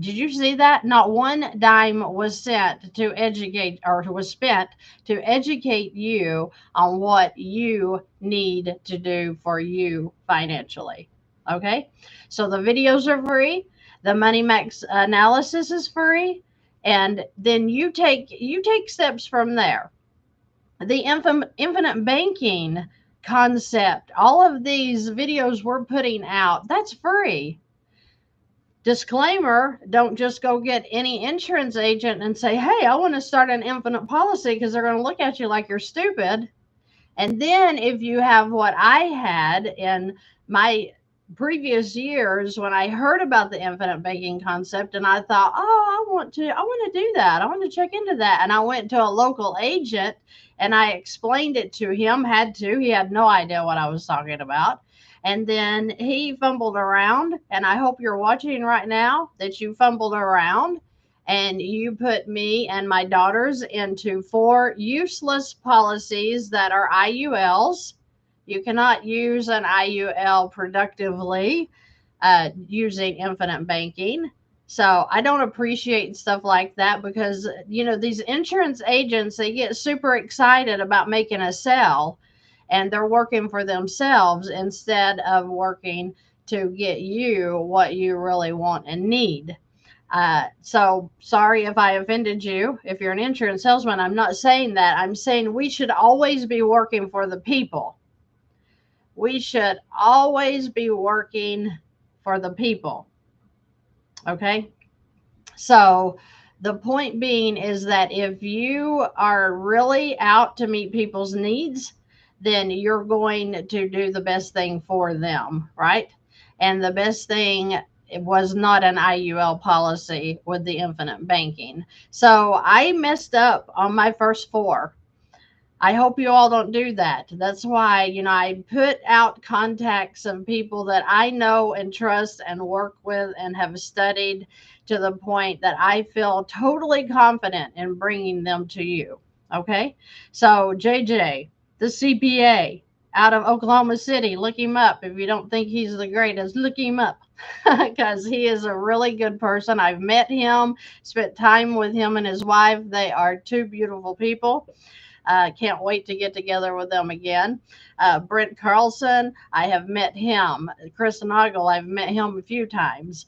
Speaker 1: Did you see that? Not one dime was sent to educate, or was spent to educate you on what you need to do for you financially. Okay. So the videos are free. The Money Max analysis is free. And then you take steps from there. The infinite banking concept, all of these videos we're putting out, that's free. Disclaimer, don't just go get any insurance agent and say, hey, I want to start an infinite policy, because they're going to look at you like you're stupid. And then if you have what I had in my previous years, when I heard about the infinite banking concept, and I thought, oh, I want to do that. I want to check into that. And I went to a local agent and I explained it to him, he had no idea what I was talking about. And then he fumbled around, and I hope you're watching right now that you fumbled around and you put me and my daughters into 4 useless policies that are IULs. You cannot use an IUL productively using infinite banking. So I don't appreciate stuff like that, because, these insurance agents, they get super excited about making a sale, and they're working for themselves instead of working to get you what you really want and need. So sorry if I offended you. If you're an insurance salesman, I'm not saying that. I'm saying we should always be working for the people. We should always be working for the people. Okay. So the point being is that if you are really out to meet people's needs, then you're going to do the best thing for them, right? And the best thing, it was not an IUL policy with the infinite banking. So I messed up on my first 4. I hope you all don't do that. That's why, I put out contacts of people that I know and trust and work with and have studied to the point that I feel totally confident in bringing them to you. Okay. So JJ, the CPA out of Oklahoma City, look him up. If you don't think he's the greatest, look him up, because he is a really good person. I've met him, spent time with him and his wife. They are 2 beautiful people. Can't wait to get together with them again. Brent Carlson, I have met him. Chris Noggle, I've met him a few times.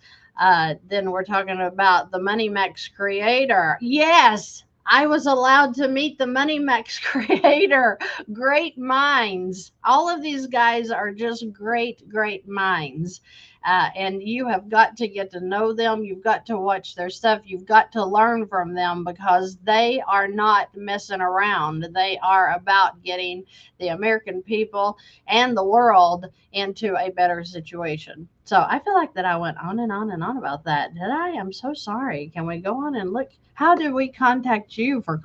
Speaker 1: Then we're talking about the Money Max creator. Yes, I was allowed to meet the Money Max creator. Great minds. All of these guys are just great, great minds. And you have got to get to know them. You've got to watch their stuff. You've got to learn from them, because they are not messing around. They are about getting the American people and the world into a better situation. So I feel like that I went on and on and on about that. Did I? I'm so sorry. Can we go on and look? How do we contact you for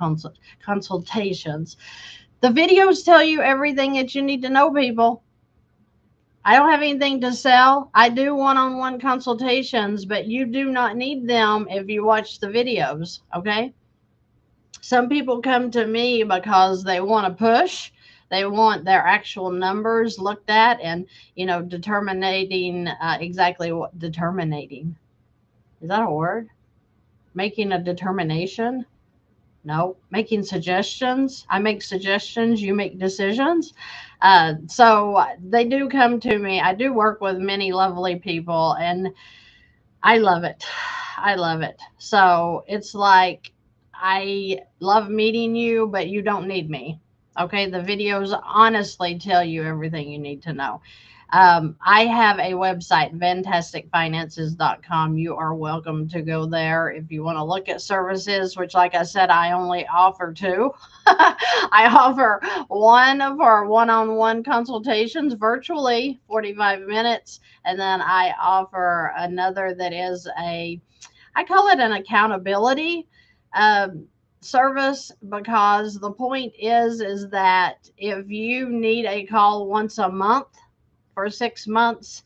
Speaker 1: consultations? The videos tell you everything that you need to know, people. I don't have anything to sell. I do one-on-one consultations, but you do not need them if you watch the videos, okay? Some people come to me because they want to push. They want their actual numbers looked at and, determining exactly what determining. Is that a word? Making a determination? No, making suggestions. I make suggestions, you make decisions. So they do come to me. I do work with many lovely people, and I love it. I love it. So it's like I love meeting you, but you don't need me. Okay. The videos honestly tell you everything you need to know. I have a website, fantasticfinances.com. You are welcome to go there if you want to look at services, which, like I said, I only offer two. I offer one for one-on-one consultations virtually, 45 minutes. And then I offer another that is I call it an accountability service, because the point is that if you need a call once a month for 6 months,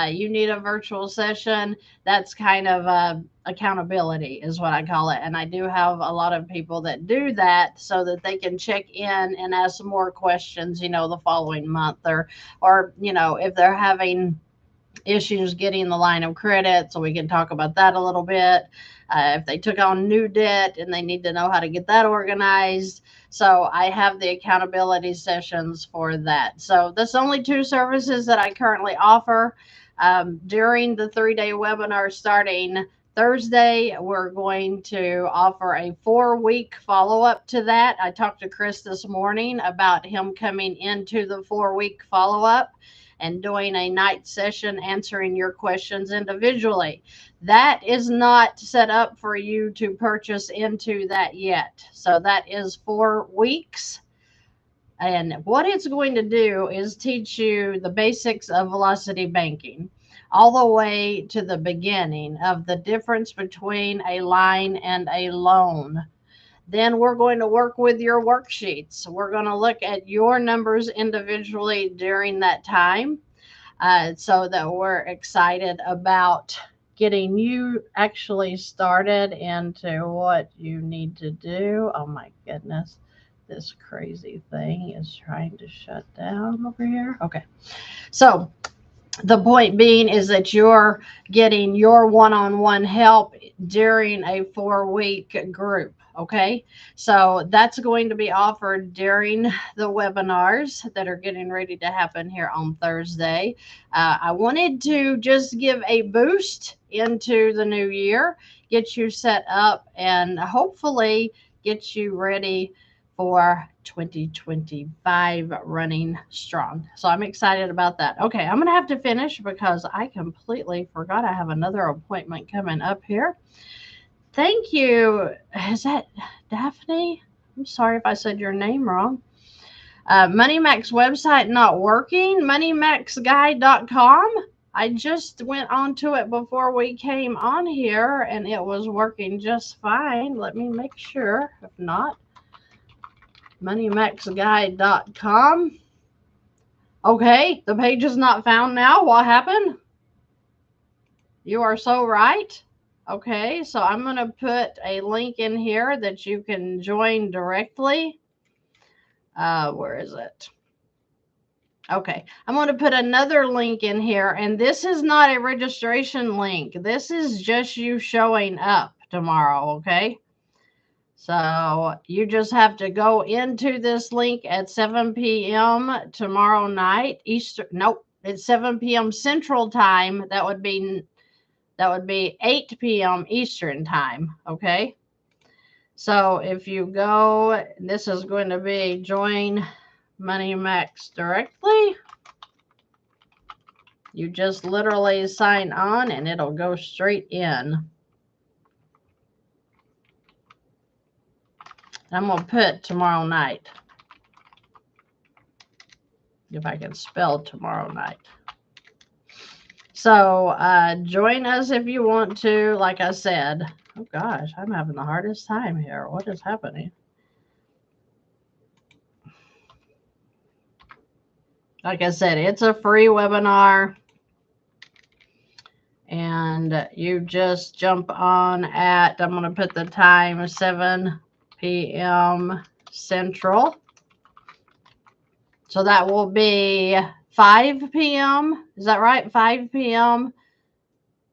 Speaker 1: you need a virtual session. That's kind of accountability is what I call it. And I do have a lot of people that do that so that they can check in and ask more questions, the following month, or if they're having issues getting the line of credit, so we can talk about that a little bit. If they took on new debt and they need to know how to get that organized. So I have the accountability sessions for that. So that's only two services that I currently offer. During the 3-day webinar starting Thursday, we're going to offer a 4-week follow-up to that. I talked to Chris this morning about him coming into the 4-week follow-up and doing a night session answering your questions individually. That is not set up for you to purchase into that yet. So that is 4 weeks. And what it's going to do is teach you the basics of velocity banking, all the way to the beginning of the difference between a line and a loan. Then we're going to work with your worksheets. We're going to look at your numbers individually during that time, so that we're excited about getting you actually started into what you need to do. Oh my goodness. This crazy thing is trying to shut down over here. Okay. So the point being is that you're getting your one-on-one help during a 4-week group. Okay. So that's going to be offered during the webinars that are getting ready to happen here on Thursday. I wanted to just give a boost into the new year, get you set up, and hopefully get you ready for 2025 running strong. So I'm excited about that. Okay, I'm going to have to finish because I completely forgot I have another appointment coming up here. Thank you. Is that Daphne? I'm sorry if I said your name wrong. Money Mac's website not working. MoneyMaxGuide.com. I just went onto it before we came on here and it was working just fine. Let me make sure. If not, MoneyMaxGuide.com. Okay, the page is not found now. What happened? You are so right. Okay, so I'm going to put a link in here that you can join directly. Where is it? Okay, I'm going to put another link in here, and this is not a registration link. This is just you showing up tomorrow, okay? So you just have to go into this link at 7 p.m. tomorrow night, Eastern. Nope, it's 7 p.m. Central Time. That would be 8 p.m. Eastern Time, okay? So if you go, this is going to be join Money Max directly. You just literally sign on and it'll go straight in. I'm going to put tomorrow night, if I can spell tomorrow night. So join us if you want to. Like I said, oh gosh, I'm having the hardest time here. What is happening? Like I said, it's a free webinar. And you just jump on at, I'm going to put the time, 7 p.m. Central. So that will be 5 p.m. Is that right? 5 p.m.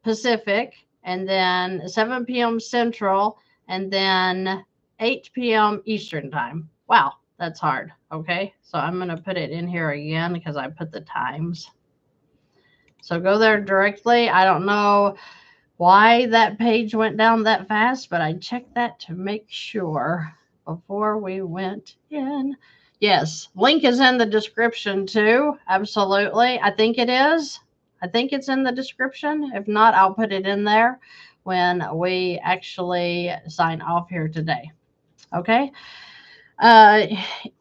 Speaker 1: Pacific, and then 7 p.m. Central, and then 8 p.m. Eastern time. Wow, that's hard. Okay, so I'm going to put it in here again because I put the times. So go there directly. I don't know why that page went down that fast, but I checked that to make sure before we went in. Yes, link is in the description too. Absolutely. I think it is. I think it's in the description. If not, I'll put it in there when we actually sign off here today. Okay. Uh,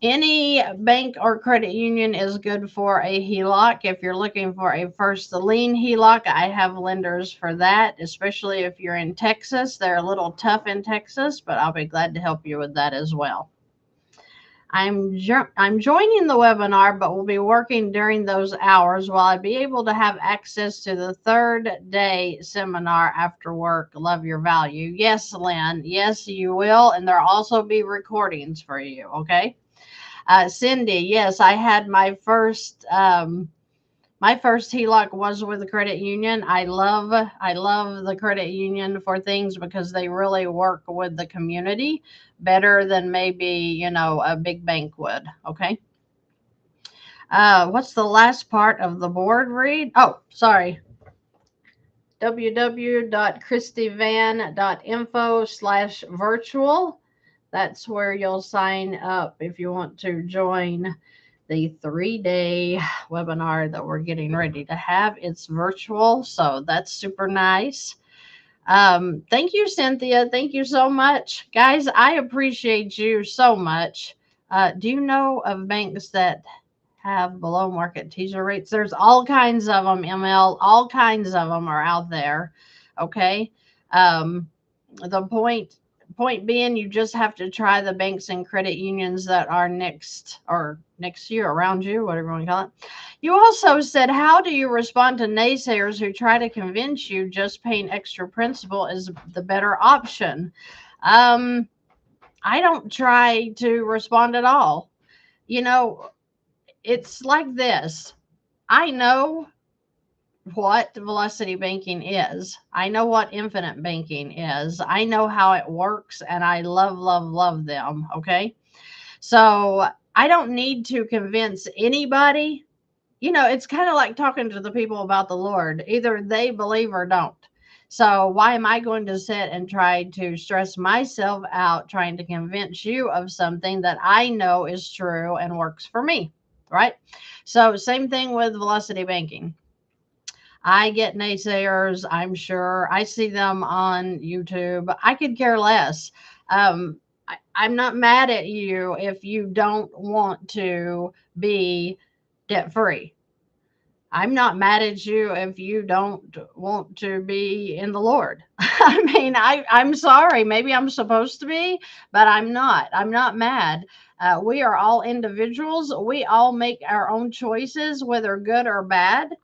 Speaker 1: any bank or credit union is good for a HELOC. If you're looking for a first lien HELOC, I have lenders for that, especially if you're in Texas. They're a little tough in Texas, but I'll be glad to help you with that as well. I'm joining the webinar, but will be working during those hours. Will I be able to have access to the third day seminar after work? Love your value. Yes, Lynn. Yes, you will. And there'll also be recordings for you. Okay. Cindy. Yes, I had my first HELOC was with the credit union. I love the credit union for things because they really work with the community better than maybe, a big bank would. Okay. What's the last part of the board read? Oh, sorry. www.christyvann.info/virtual. That's where you'll sign up if you want to join the 3-day webinar that we're getting ready to have. It's virtual, so that's super nice. Thank you, Cynthia. Thank you so much. Guys, I appreciate you so much. Do you know of banks that have below market teaser rates? There's all kinds of them, ML. All kinds of them are out there. Okay. The point being, you just have to try the banks and credit unions that are next year around you, whatever you want to call it. You also said, how do you respond to naysayers who try to convince you just paying extra principal is the better option? I don't try to respond at all. It's like this. I know what velocity banking is. I know what infinite banking is. I know how it works, and I love them. Okay. So I don't need to convince anybody. It's kind of like talking to the people about the Lord. Either they believe or don't. So why am I going to sit and try to stress myself out trying to convince you of something that I know is true and works for me? Right. So same thing with velocity banking. I get naysayers, I'm sure. I see them on YouTube. I could care less. I'm not mad at you if you don't want to be debt free. I'm not mad at you if you don't want to be in the Lord. I mean, I'm sorry. Maybe I'm supposed to be, but I'm not. I'm not mad. We are all individuals. We all make our own choices, whether good or bad.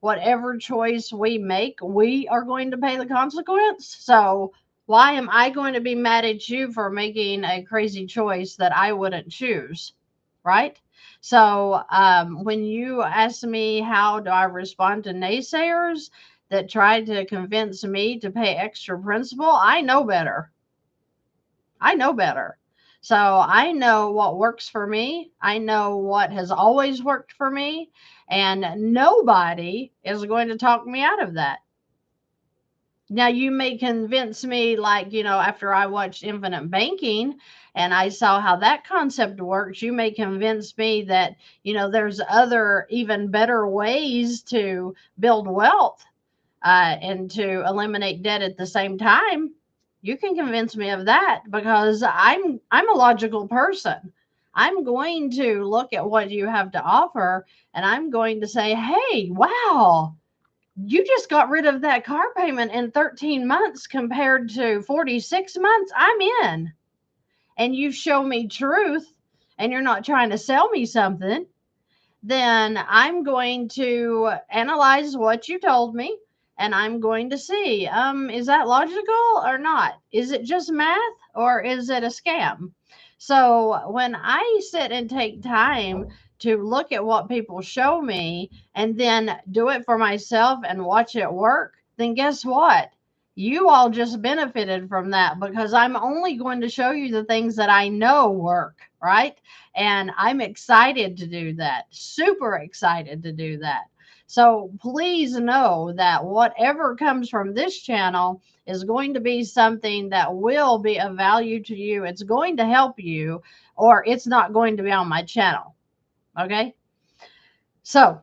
Speaker 1: Whatever choice we make, we are going to pay the consequence. So why am I going to be mad at you for making a crazy choice that I wouldn't choose? Right? So when you ask me how do I respond to naysayers that try to convince me to pay extra principal, I know better. I know better. So I know what works for me. I know what has always worked for me. And nobody is going to talk me out of that. Now, you may convince me, like, after I watched Infinite Banking and I saw how that concept works, you may convince me that, there's other, even better ways to build wealth and to eliminate debt at the same time. You can convince me of that because I'm a logical person. I'm going to look at what you have to offer and I'm going to say, hey, wow, you just got rid of that car payment in 13 months compared to 46 months. I'm in. And you show me truth and you're not trying to sell me something. then I'm going to analyze what you told me, and I'm going to see, is that logical or not? Is it just math or is it a scam? So when I sit and take time to look at what people show me and then do it for myself and watch it work, then guess what? You all just benefited from that, because I'm only going to show you the things that I know work, right? And I'm excited to do that, super excited to do that. So please know that whatever comes from this channel is going to be something that will be of value to you. It's going to help you, or it's not going to be on my channel. Okay. So,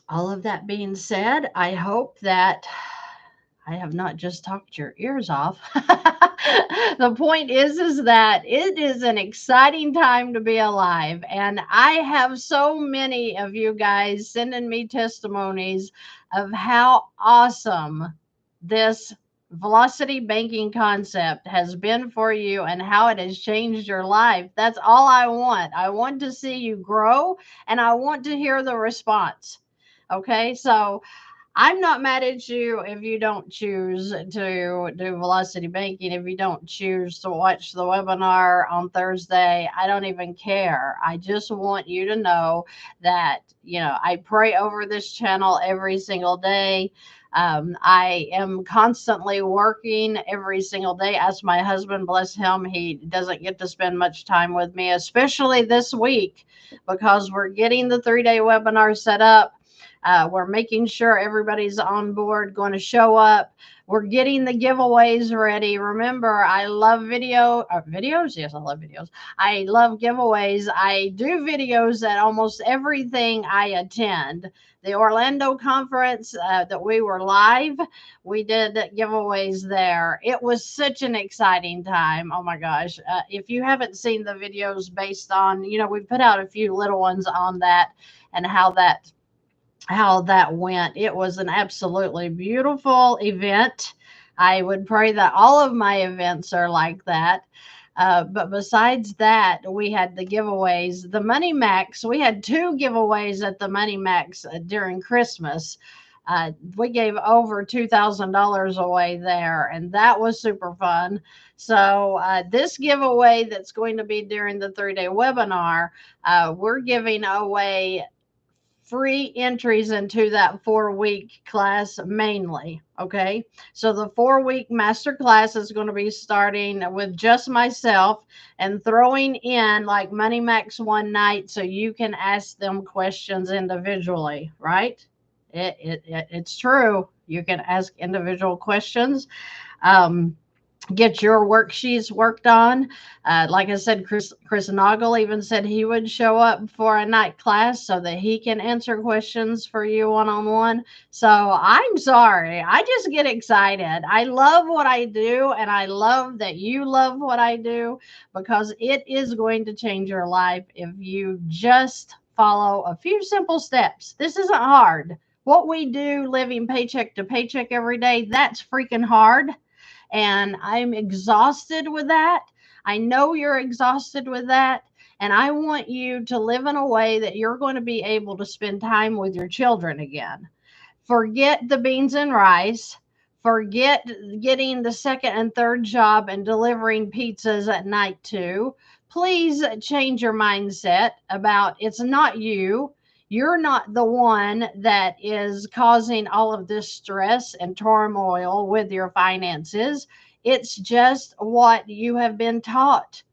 Speaker 1: all of that being said, I hope that I have not just talked your ears off. The point is that it is an exciting time to be alive. And I have so many of you guys sending me testimonies of how awesome this velocity banking concept has been for you and how it has changed your life. That's all I want. I want to see you grow, and I want to hear the response. Okay, so I'm not mad at you if you don't choose to do velocity banking, if you don't choose to watch the webinar on Thursday. I don't even care. I just want you to know that, I pray over this channel every single day. I am constantly working every single day. Ask my husband, bless him, he doesn't get to spend much time with me, especially this week, because we're getting the 3-day webinar set up. We're making sure everybody's on board, going to show up. We're getting the giveaways ready. Remember, I love videos. Yes, I love videos. I love giveaways. I do videos at almost everything I attend. The Orlando conference that we were live, we did giveaways there. It was such an exciting time. Oh my gosh. If you haven't seen the videos based on, we put out a few little ones on that and how that went. It was an absolutely beautiful event. I would pray that all of my events are like that. But besides that, we had the giveaways. The Money Max, we had 2 giveaways at the Money Max during Christmas. We gave over $2,000 away there, and that was super fun. So this giveaway that's going to be during the 3-day webinar, we're giving away free entries into that 4-week class mainly. Okay. So the 4-week master class is going to be starting with just myself and throwing in like Money Max one night so you can ask them questions individually, right? It's true. You can ask individual questions. Get your worksheets worked on. Like I said, Chris Noggle even said he would show up for a night class so that he can answer questions for you one-on-one. So I'm sorry. I just get excited. I love what I do, and I love that you love what I do, because it is going to change your life if you just follow a few simple steps. This isn't hard. What we do living paycheck to paycheck every day, that's freaking hard. And I'm exhausted with that. I know you're exhausted with that. And I want you to live in a way that you're going to be able to spend time with your children again. Forget the beans and rice. Forget getting the second and third job and delivering pizzas at night too. Please change your mindset about it's not you. You're not the one that is causing all of this stress and turmoil with your finances. It's just what you have been taught.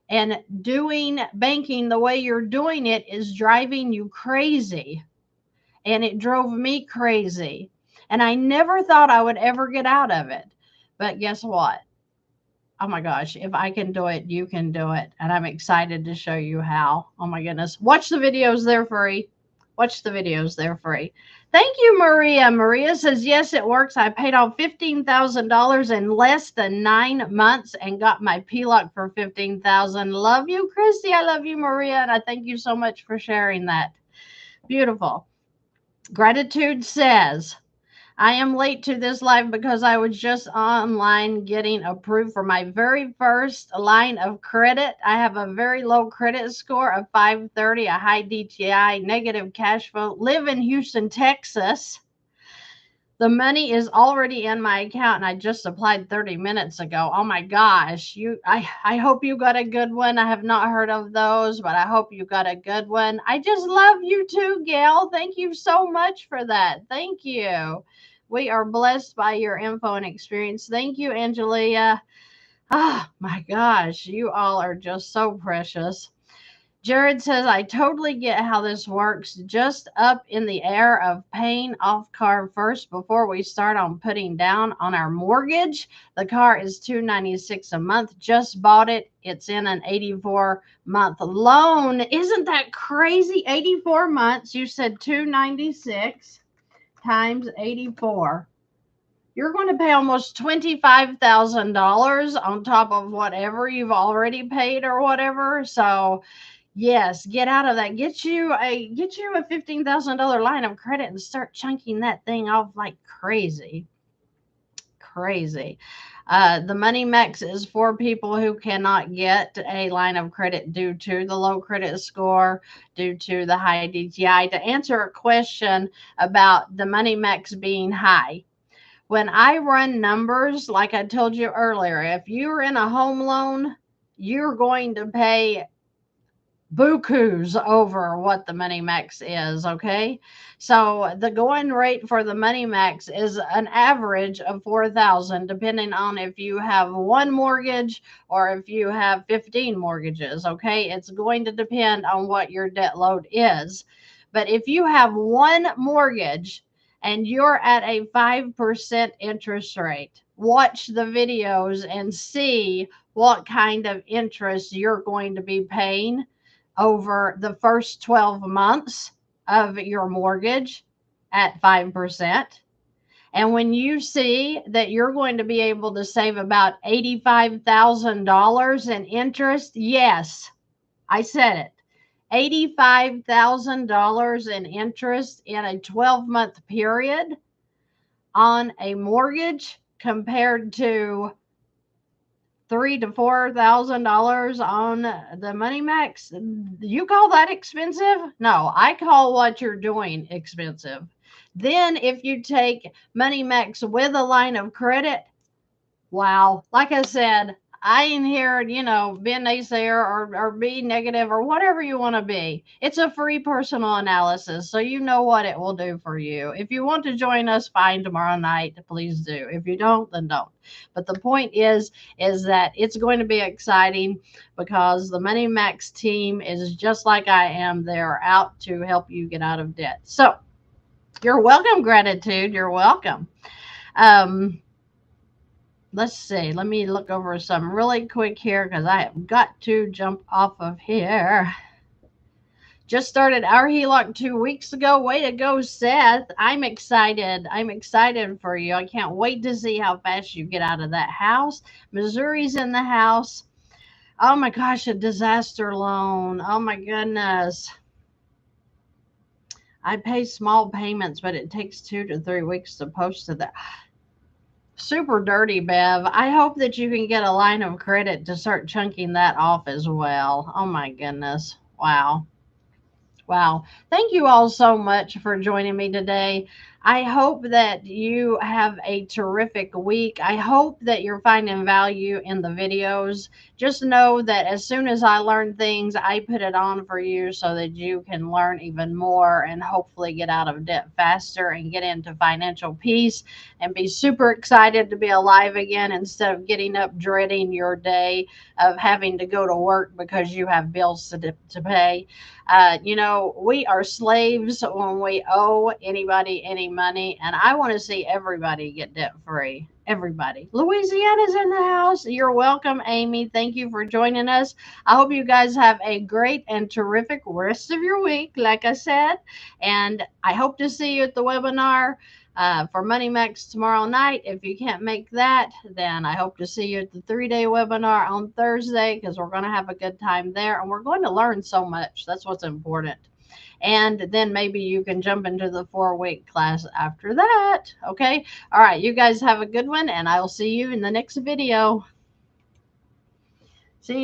Speaker 1: And doing banking the way you're doing it is driving you crazy. And it drove me crazy. And I never thought I would ever get out of it. But guess what? Oh my gosh, if I can do it, you can do it. And I'm excited to show you how. Oh my goodness. Watch the videos, they're free. Watch the videos, they're free. Thank you, Maria. Maria says, yes, it works. I paid off $15,000 in less than 9 months and got my PLOC for $15,000. Love you, Christy. I love you, Maria. And I thank you so much for sharing that. Beautiful. Gratitude says, I am late to this live because I was just online getting approved for my very first line of credit. I have a very low credit score of 530, a high DTI, negative cash flow, live in Houston, Texas. The money is already in my account and I just applied 30 minutes ago. Oh my gosh. I hope you got a good one. I have not heard of those, but I hope you got a good one. I just love you too, Gail. Thank you so much for that. Thank you. We are blessed by your info and experience. Thank you, Angelia. Oh my gosh, you all are just so precious. Jared says, I totally get how this works. Just up in the air of paying off car first before we start on putting down on our mortgage. The car is $296 a month. Just bought it. It's in an 84-month loan. Isn't that crazy? 84 months. You said 296 times 84. You're going to pay almost $25,000 on top of whatever you've already paid or whatever. So yes, get out of that. Get you a $15,000 line of credit and start chunking that thing off like crazy. Crazy. The Money Max is for people who cannot get a line of credit due to the low credit score, due to the high DTI. To answer a question about the Money Max being high, when I run numbers, like I told you earlier, if you're in a home loan, you're going to pay bukus over what the Money Max is, okay? So the going rate for the Money Max is an average of 4,000, depending on if you have one mortgage or if you have 15 mortgages, okay? It's going to depend on what your debt load is. But if you have one mortgage and you're at a 5% interest rate, watch the videos and see what kind of interest you're going to be paying over the first 12 months of your mortgage at 5%. And when you see that you're going to be able to save about $85,000 in interest, yes, I said it. $85,000 in interest in a 12-month period on a mortgage compared to $3,000 to $4,000 on the Money Max. You call that expensive? No, I call what you're doing expensive. Then if you take Money Max with a line of credit, wow, like I said, I ain't here, be a naysayer or be negative or whatever you want to be. It's a free personal analysis, so you know what it will do for you. If you want to join us, fine, tomorrow night, please do. If you don't, then don't. But the point is that it's going to be exciting because the Money Max team is just like I am. They're out to help you get out of debt. So you're welcome, gratitude. You're welcome. Let's see. Let me look over some really quick here because I have got to jump off of here. Just started our HELOC 2 weeks ago. Way to go, Seth. I'm excited. I'm excited for you. I can't wait to see how fast you get out of that house. Missouri's in the house. Oh my gosh, a disaster loan. Oh my goodness. I pay small payments, but it takes 2 to 3 weeks to post to that. Super dirty, Bev. I hope that you can get a line of credit to start chunking that off as well. Oh my goodness. Wow. Wow. Thank you all so much for joining me today. I hope that you have a terrific week. I hope that you're finding value in the videos. Just know that as soon as I learn things, I put it on for you so that you can learn even more and hopefully get out of debt faster and get into financial peace and be super excited to be alive again instead of getting up dreading your day of having to go to work because you have bills to pay. We are slaves when we owe anybody any money, and I want to see everybody get debt free. Everybody. Louisiana's in the house. You're welcome, Amy. Thank you for joining us. I hope you guys have a great and terrific rest of your week, like I said, and I hope to see you at the webinar for Money Max tomorrow night. If you can't make that, then I hope to see you at the 3-day webinar on Thursday because we're going to have a good time there and we're going to learn so much. That's what's important. And then maybe you can jump into the 4-week class after that. Okay. All right. You guys have a good one, and I'll see you in the next video.